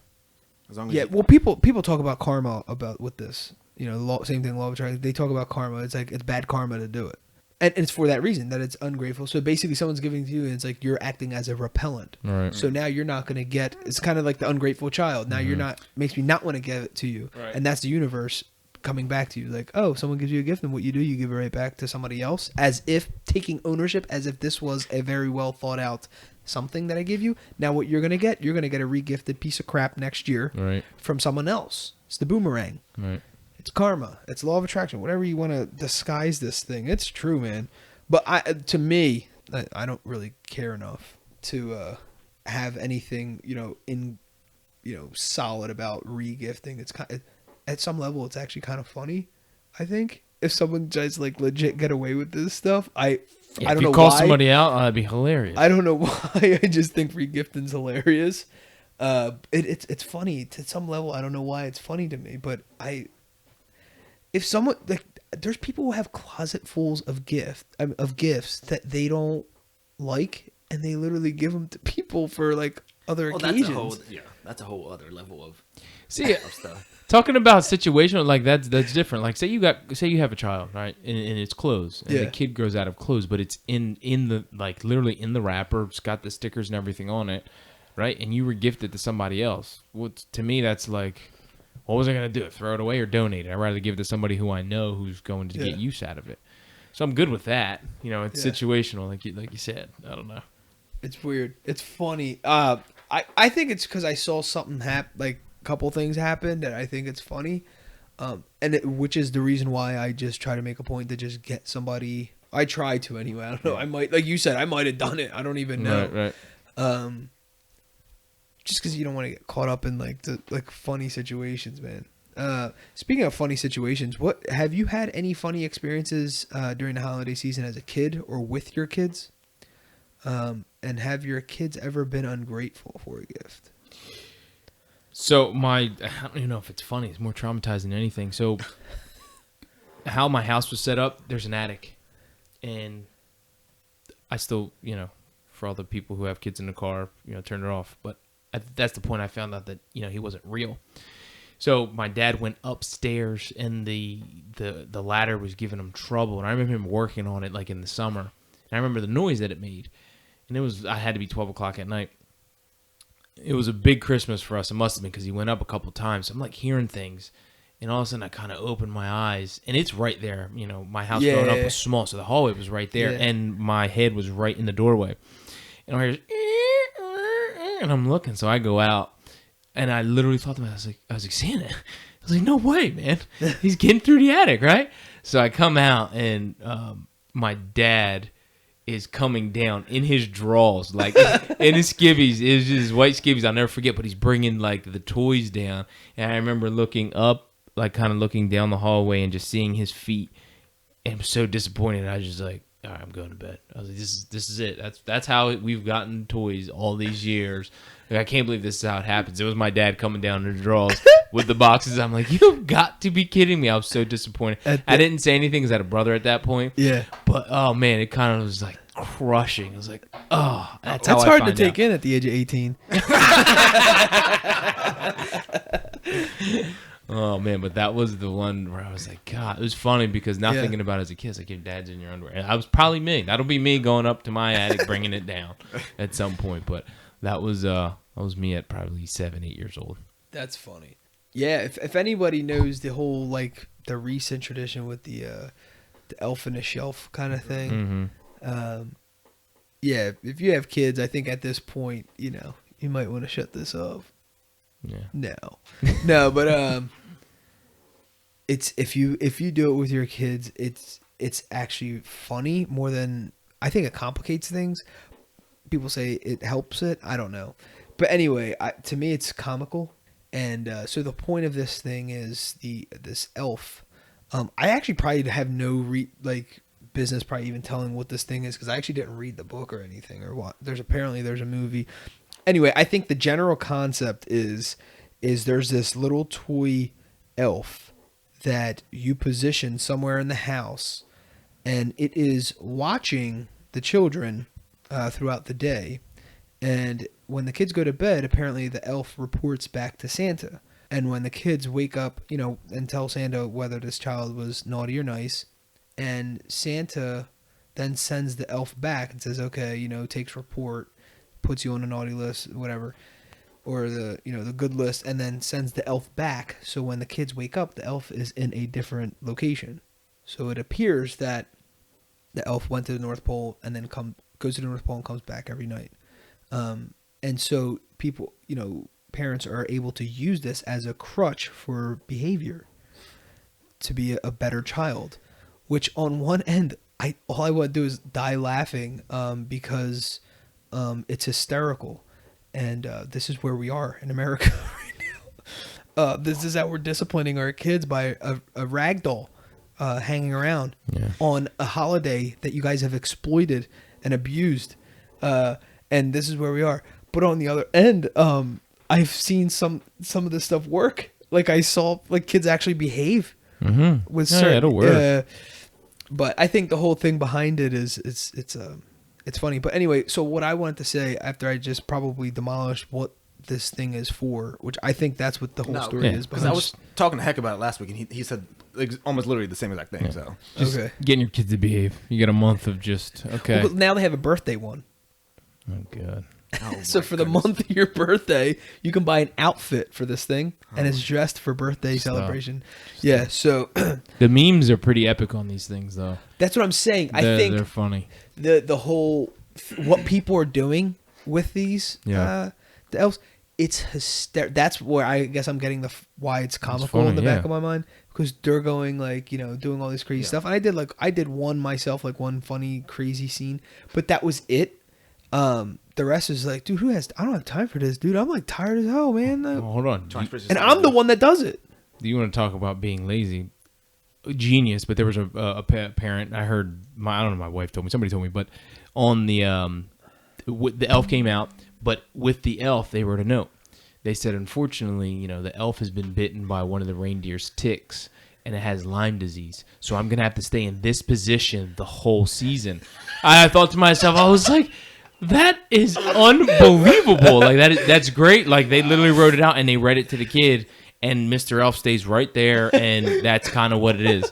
As long as well, people talk about karma with this. Same thing. Law of attraction. They talk about karma. It's like it's bad karma to do it, and it's for that reason that it's ungrateful. So basically, someone's giving to you, and it's like you're acting as a repellent. Right. So now you're not going to get. It's kind of like the ungrateful child. Now you're not. Makes me not want to give it to you, and that's the universe coming back to you. Like, oh, someone gives you a gift, and what you do, you give it right back to somebody else, as if taking ownership, as if this was a very well thought out something that I give you. Now what you're gonna get a re-gifted piece of crap next year from someone else. It's the boomerang. Right. It's karma. It's law of attraction. Whatever you want to disguise this thing, it's true, man. But to me, I don't really care enough to have anything solid about re-gifting. It's kind of, at some level, it's actually kind of funny. I think if someone just like legit get away with this stuff, I don't know why. If you call somebody out, that'd be hilarious. I don't know why. I just think re-gifting's hilarious. It's funny to some level. I don't know why it's funny to me, but if someone like there's people who have closet fulls of gifts that they don't like, and they literally give them to people for like other occasions. That's a whole other level of stuff. Talking about situational, like that's different. Like say you have a child, right, and it's clothes, and the kid grows out of clothes, but it's in the like literally in the wrapper. It's got the stickers and everything on it, right? And you were gifted to somebody else. Well, to me, that's like, what was I gonna do? Throw it away or donate it? I'd rather give it to somebody who I know who's going to get use out of it. So I'm good with that. It's situational, like you said. I don't know. It's weird. It's funny. I think it's because I saw something happen, like. Couple things happen that I think it's funny, which is the reason why I just try to make a point to just get somebody. I try to anyway. I don't know. I might, like you said, I might have done it. I don't even know. Right. Just because you don't want to get caught up in like the funny situations, man. Speaking of funny situations, what have you had any funny experiences during the holiday season as a kid or with your kids? And have your kids ever been ungrateful for a gift? So I don't even know if it's funny. It's more traumatizing than anything. So how my house was set up, there's an attic. And I still, for all the people who have kids in the car, turn it off. But that's the point I found out that, he wasn't real. So my dad went upstairs and the ladder was giving him trouble. And I remember him working on it like in the summer. And I remember the noise that it made. And I had to be 12 o'clock at night. It was a big Christmas for us. It must have been because he went up a couple times. So I'm like hearing things, and all of a sudden I kind of opened my eyes, and it's right there. My house growing up was small, so the hallway was right there, and my head was right in the doorway. And I hear, and I'm looking, so I go out, and I literally thought to myself, I was like, Santa. I was like, no way, man. He's getting through the attic, right? So I come out, and my dad is coming down in his drawers, like in his skivvies. It was just his white skivvies. I'll never forget. But he's bringing like the toys down, and I remember looking up, like kind of looking down the hallway, and just seeing his feet. And I'm so disappointed. I was just like, all right, I'm going to bed. I was like, this is it. That's how we've gotten toys all these years. Like, I can't believe this is how it happens. It was my dad coming down in the drawers with the boxes. I'm like, you've got to be kidding me. I was so disappointed. I didn't say anything because I had a brother at that point. Yeah. But, oh, man, it kind of was like crushing. I was like, oh, that's how I hard to take in at the age of 18. Oh, man, but that was the one where I was like, God, it was funny because now Yeah. thinking about it as a kid, it's like, your dad's in your underwear. And I was probably me. That'll be me going up to my attic, bringing it down at some point. But that was me at probably 7, 8 years old. That's funny. Yeah, if anybody knows the whole, like, the recent tradition with the elf in a shelf kind of thing, yeah, if you have kids, I think at this point, you know, you might want to shut this off. Yeah. No, but it's if you do it with your kids, it's actually funny more than I think it complicates things. People say it helps it. I don't know, but anyway, to me it's comical, and so the point of this thing is this elf. I actually probably have no business probably even telling what this thing is because I actually didn't read the book or anything or what. There's a movie. Anyway, I think the general concept is there's this little toy elf that you position somewhere in the house, and it is watching the children throughout the day. And when the kids go to bed, apparently the elf reports back to Santa. And when the kids wake up, you know, and tell Santa whether this child was naughty or nice, and Santa then sends the elf back and says, okay, you know, takes report, puts you on a naughty list, whatever, or the good list, and then sends the elf back. So when the kids wake up, the elf is in a different location. So it appears that the elf went to the North Pole and then goes to the North Pole and comes back every night. And so people, you know, parents are able to use this as a crutch for behavior to be a better child, which on one end, all I want to do is die laughing because it's hysterical. And this is where we are in America right now. This is how we're disciplining our kids by a rag doll hanging around on a holiday that you guys have exploited and abused. And this is where we are. But on the other end, I've seen some of this stuff work. Like I saw like kids actually behave with certain. It'll work. But I think the whole thing behind it is it's funny. But anyway, so what I wanted to say after I just probably demolished what this thing is for, which I think that's what the whole story is. Because I was talking to Heck about it last week, and he said like, almost literally the same exact thing. Yeah. So just getting your kids to behave. You get a month of just okay. Well, now they have a birthday one. Oh god. So for the month of your birthday, you can buy an outfit for this thing, and it's dressed for birthday celebration. Yeah, so the memes are pretty epic on these things, though. That's what I'm saying. I think they're funny. The whole what people are doing with these the elves, it's hysterical. That's where I guess I'm getting why it's comical in the back of my mind, because they're going like, you know, doing all this crazy stuff. And I did one myself, like one funny crazy scene, but that was it. The rest is like, dude, I don't have time for this, dude. I'm like tired as hell, man. Hold on. And I'm the one that does it. Do you want to talk about being lazy? Genius, but there was a parent, I heard, I don't know, my wife told me, somebody told me, but on the elf came out, but with the elf, they wrote a note. They said, unfortunately, you know, the elf has been bitten by one of the reindeer's ticks, and it has Lyme disease. So I'm going to have to stay in this position the whole season. I thought to myself, I was like, that is unbelievable. Like that's great. Like they literally wrote it out and they read it to the kid, and Mr. Elf stays right there, and that's kind of what it is.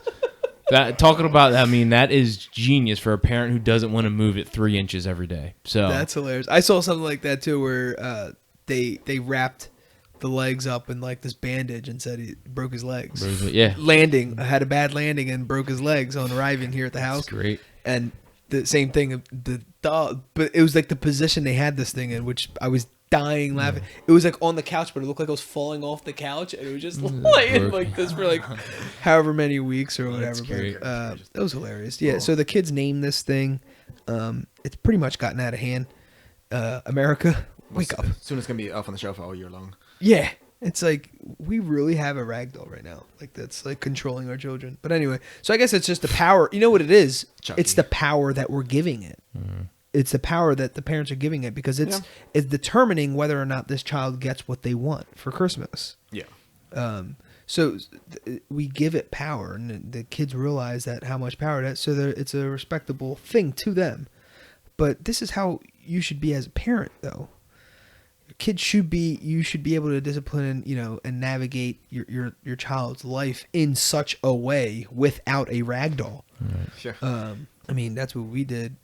Talking about, I mean, that is genius for a parent who doesn't want to move it 3 inches every day. So that's hilarious. I saw something like that too, where they wrapped the legs up in like this bandage and said he broke his legs. Had a bad landing and broke his legs on arriving here at the house. That's great. And the same thing, the dog, but it was like the position they had this thing in, which I was dying laughing. It was like on the couch, but it looked like I was falling off the couch, and it was just laying like this for like however many weeks or whatever. That's great. It was hilarious. Yeah. So the kids named this thing. It's pretty much gotten out of hand. America, wake up. Soon it's gonna be up on the shelf all year long. Yeah. It's like, we really have a ragdoll right now. Like, that's like controlling our children. But anyway, so I guess it's just the power. You know what it is? Chucky. It's the power that we're giving it. Mm-hmm. It's the power that the parents are giving it, because it's determining whether or not this child gets what they want for Christmas. Yeah. So we give it power, and the kids realize that how much power it has. So it's a respectable thing to them. But this is how you should be as a parent, though. You should be able to discipline, and navigate your child's life in such a way without a ragdoll. Right. Sure. I mean, that's what we did.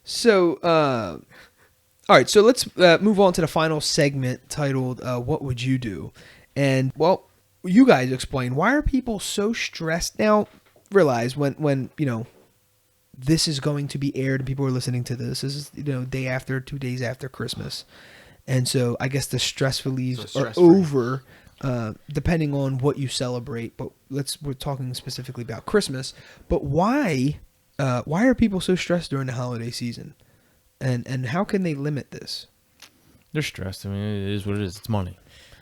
So, all right. So let's move on to the final segment titled "What Would You Do?" And well, you guys explain, why are people so stressed now? Realize when this is going to be aired and people are listening to this. This is 2 days after Christmas. And so I guess the stress reliefs are over, depending on what you celebrate. But we're talking specifically about Christmas. But why are people so stressed during the holiday season? And how can they limit this? They're stressed. I mean, it is what it is. It's money.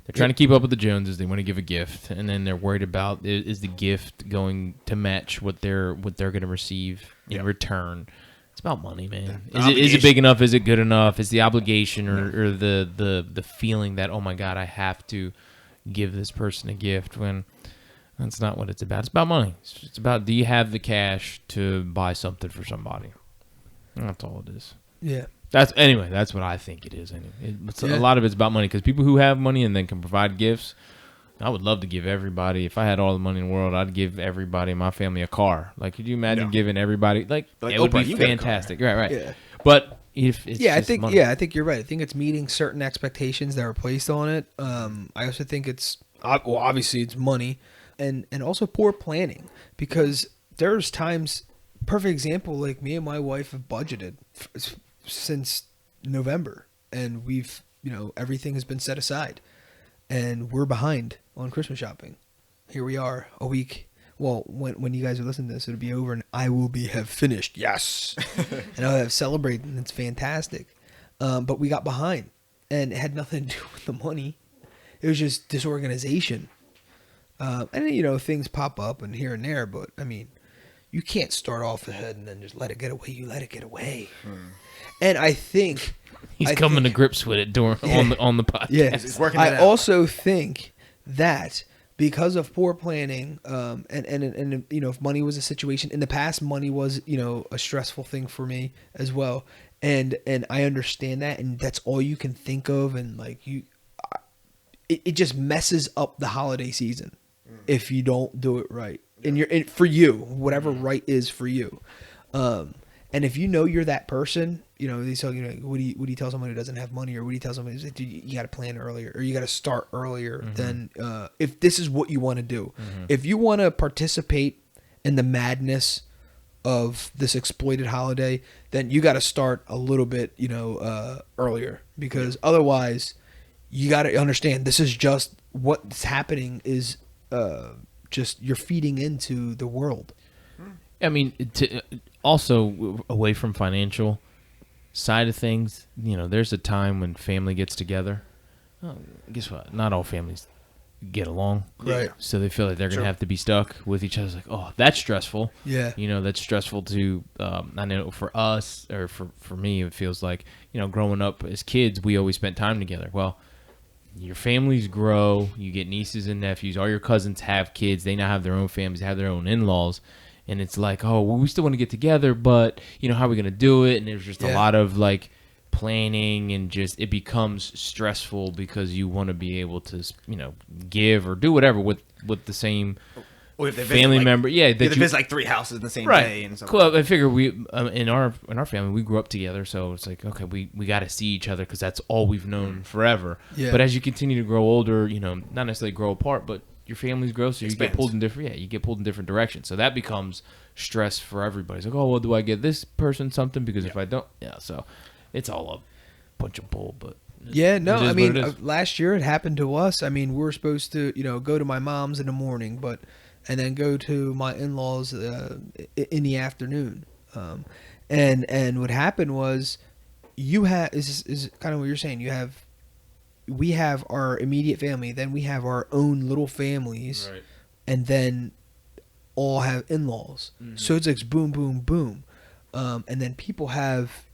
They're trying to keep up with the Joneses. They want to give a gift, and then they're worried about, is the gift going to match what they're going to receive in return. It's about money, man. Is it big enough? Is it good enough? Is the obligation or the feeling that, oh my God, I have to give this person a gift, when that's not what it's about. It's about money. It's about, do you have the cash to buy something for somebody? That's all it is. Yeah. That's what I think it is. Anyway, a lot of it's about money, because people who have money and then can provide gifts. I would love to give everybody, if I had all the money in the world, I'd give everybody in my family a car. Like, could you imagine giving everyody, like it would be fantastic. Right. Yeah. But if it's I think you're right. I think it's meeting certain expectations that are placed on it. I also think it's, obviously it's money, and also poor planning, because there's times, perfect example, like me and my wife have budgeted since November, and we've, everything has been set aside, and we're behind on Christmas shopping. Here we are, a week. Well, when you guys are listening to this, it'll be over, and I will have finished. Yes. And I'll have celebrated, and it's fantastic. But we got behind, and it had nothing to do with the money. It was just disorganization. And things pop up and here and there, but I mean, you can't start off ahead and then just let it get away. You let it get away. And I think he's coming to grips with it on the podcast. Yeah, he's working I it out. also think that because of poor planning, and if money was a situation in the past, money was a stressful thing for me as well, and I understand that, and that's all you can think of, and it just messes up the holiday season if you don't do it right. And for you, whatever right is for you. And if you're that person, they tell what do you tell someone who doesn't have money, or what do you tell someone who's like, dude, you got to plan earlier, or you got to start earlier than if this is what you want to do. If you want to participate in the madness of this exploited holiday, then you got to start a little bit, earlier, because otherwise you got to understand this is just what's happening is just you're feeding into the world. I mean, also away from financial side of things, there's a time when family gets together. Oh, guess what? Not all families get along. Right. So they feel like they're going to have to be stuck with each other. It's like, oh, that's stressful. Yeah. That's stressful to, I know for us, or for me, it feels like, growing up as kids, we always spent time together. Well, your families grow, you get nieces and nephews, all your cousins have kids, they now have their own families, have their own in-laws, and it's like, oh, well, we still want to get together, but, how are we going to do it? And there's just a lot of, planning, and just, it becomes stressful because you want to be able to, give or do whatever with the same family member. Yeah, that you visit 3 houses in the same day. And so cool. I figure we, in our family, we grew up together, so it's like, okay, we got to see each other because that's all we've known forever. Yeah. But as you continue to grow older, not necessarily grow apart, but your families grow, so you get pulled in different directions. So that becomes stress for everybody. It's like, oh, well, do I get this person something? Because if I don't, so it's all a bunch of bull. But I mean, last year it happened to us. I mean, we were supposed to, go to my mom's in the morning, and then go to my in-laws in the afternoon. And what happened was, is kind of what you're saying. We have our immediate family, then we have our own little families, Right. and then all have in-laws. Mm-hmm. So it's like boom, boom, boom. And then people have,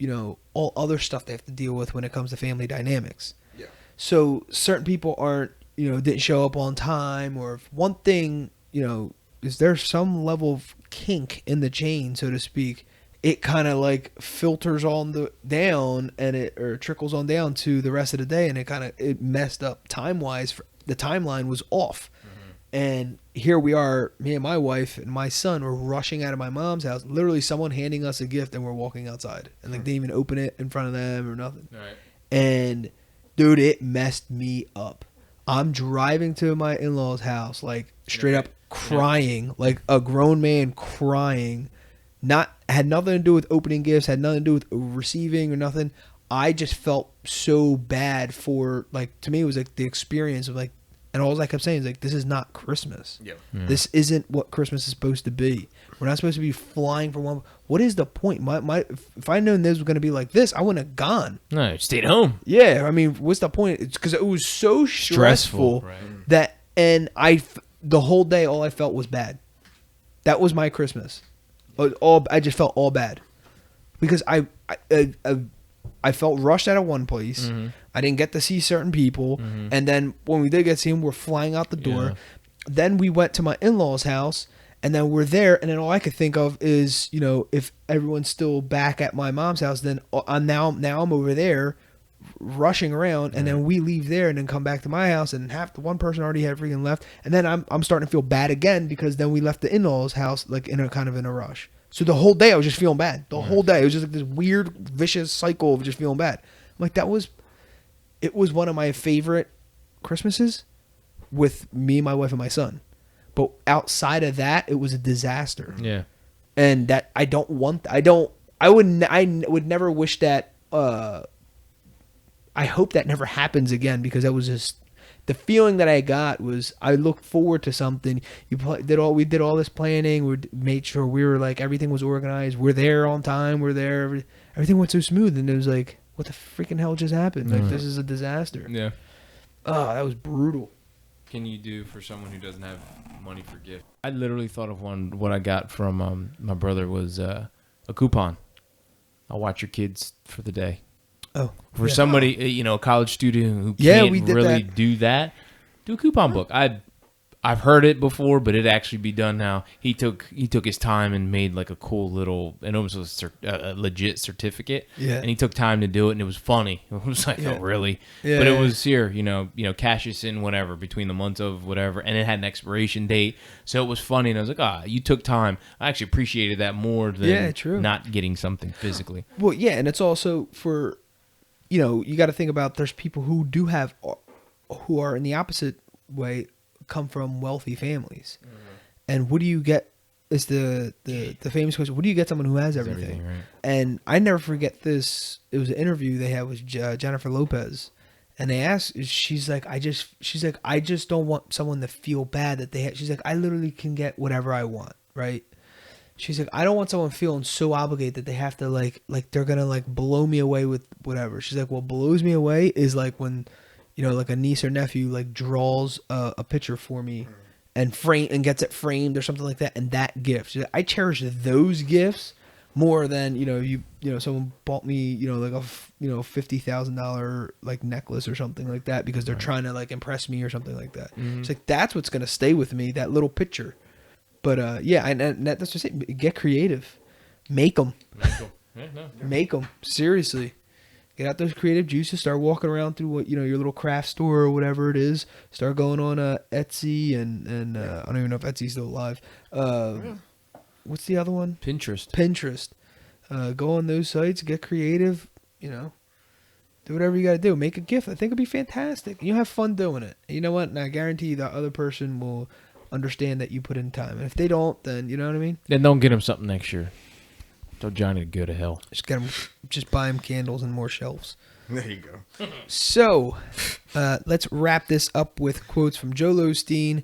all other stuff they have to deal with when it comes to family dynamics. Yeah. So certain people aren't, didn't show up on time, or if one thing, is there some level of kink in the chain, so to speak, it kind of like filters on down or trickles on down to the rest of the day, and it messed up time-wise. The timeline was off. And here we are, me and my wife and my son were rushing out of my mom's house. Literally, someone handing us a gift, and we're walking outside, and like they didn't even open it in front of them or nothing. Right. And dude, it messed me up. I'm driving to my in-laws' house, like straight up crying, like a grown man crying. Had nothing to do with opening gifts, had nothing to do with receiving or nothing. I just felt so bad for, like, to me it was like the experience of like. And all I kept saying is like, this is not Christmas. Yeah. This isn't what Christmas is supposed to be. We're not supposed to be flying from one. What is the point? If I'd known this was going to be like this, I wouldn't have gone. No, stayed home. Yeah, I mean, what's the point? It's because it was so stressful right. that, and the whole day, all I felt was bad. That was my Christmas. I just felt all bad because I felt rushed out of one place. Mm-hmm. I didn't get to see certain people. Mm-hmm. And then when we did get to see them, we're flying out the door. Yeah. Then we went to my in-laws' house, and then we're there. And then all I could think of is, if everyone's still back at my mom's house, then I'm over there rushing around. And then we leave there and then come back to my house, and one person already had freaking left. And then I'm starting to feel bad again because then we left the in-laws' house like in a rush. So the whole day I was just feeling bad. The whole day it was just like this weird vicious cycle of just feeling bad. I'm like, it was one of my favorite Christmases with me, my wife, and my son. But outside of that, it was a disaster. Yeah. And that I would never wish that. I hope that never happens again, because that was just the feeling that I got was I looked forward to something. We did all this planning. We made sure we were like, everything was organized. We're there on time. We're there. Everything went so smooth, and it was like, what the freaking hell just happened? Like, this is a disaster. Yeah. Oh, that was brutal. Can you do for someone who doesn't have money for gifts? I literally thought of one. What I got from my brother was a coupon. I'll watch your kids for the day. Oh, for somebody, a college student who can't really do that, do a coupon book. I've heard it before, but it actually be done now. He took his time and made like a cool little, and almost was a legit certificate. Yeah. And he took time to do it, and it was funny. It was like, oh really? Yeah. But it was here, cash this in whatever between the months of whatever, and it had an expiration date, so it was funny. And I was like, you took time. I actually appreciated that more than not getting something physically. Well, yeah, and it's also for, you got to think about, there's people who who are in the opposite way, come from wealthy families. Mm-hmm. And what do you get is the famous question, what do you get someone who has everything? Right. And I never forget this. It was an interview they had with Jennifer Lopez, and they asked, she's like, I just don't want someone to feel bad that they have. She's like, I literally can get whatever I want, right? She's like, I don't want someone feeling so obligated that they have to like they're gonna like blow me away with whatever. She's like, what blows me away is like when, like a niece or nephew like draws a picture for me and gets it framed or something like that, and that gift. She's like, I cherish those gifts more than someone bought me like a $50,000 like necklace or something like that because they're trying to like impress me or something like that. Mm-hmm. It's like, that's what's gonna stay with me, that little picture. But and that's just it. Get creative, make them. Make them, seriously. Get out those creative juices. Start walking around through your little craft store or whatever it is. Start going on Etsy and I don't even know if Etsy's still alive. What's the other one? Pinterest. Go on those sites. Get creative. Do whatever you got to do. Make a gift. I think it'd be fantastic. You have fun doing it. You know what? And I guarantee you the other person will understand that you put in time. And if they don't, then you know what I mean? Then don't get them something next year. Tell Johnny to go to hell. Just buy him candles and more shelves. There you go. So, let's wrap this up with quotes from Joel Osteen,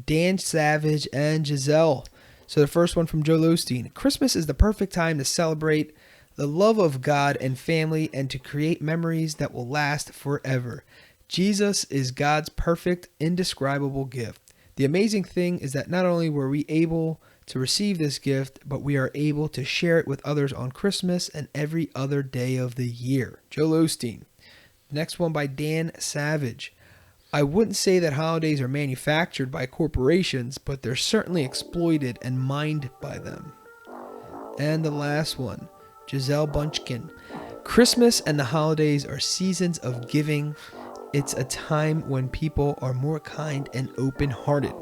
Dan Savage, and Giselle. So the first one from Joel Osteen. Christmas is the perfect time to celebrate the love of God and family and to create memories that will last forever. Jesus is God's perfect, indescribable gift. The amazing thing is that not only were we able to receive this gift, but we are able to share it with others on Christmas and every other day of the year. Joel Osteen. Next one by Dan Savage. I wouldn't say that holidays are manufactured by corporations, but they're certainly exploited and mined by them. And the last one, Giselle Bundchen. Christmas and the holidays are seasons of giving. It's a time when people are more kind and open-hearted.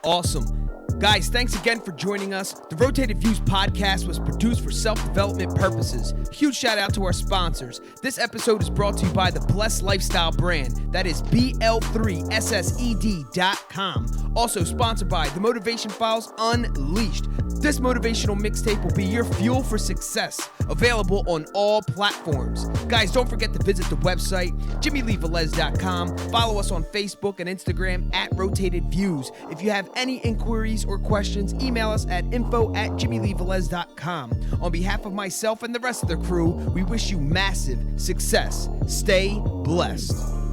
Awesome. Guys, thanks again for joining us. The Rotated Views podcast was produced for self-development purposes. Huge shout out to our sponsors. This episode is brought to you by the Blessed Lifestyle brand. That is BL3SSED.com. Also sponsored by The Motivation Files Unleashed. This motivational mixtape will be your fuel for success. Available on all platforms. Guys, don't forget to visit the website, JimmyleeVelez.com. Follow us on Facebook and Instagram at Rotated Views. If you have any inquiries or questions, email us at info@JimmyleeVelez.com. On behalf of myself and the rest of the crew, we wish you massive success. Stay blessed.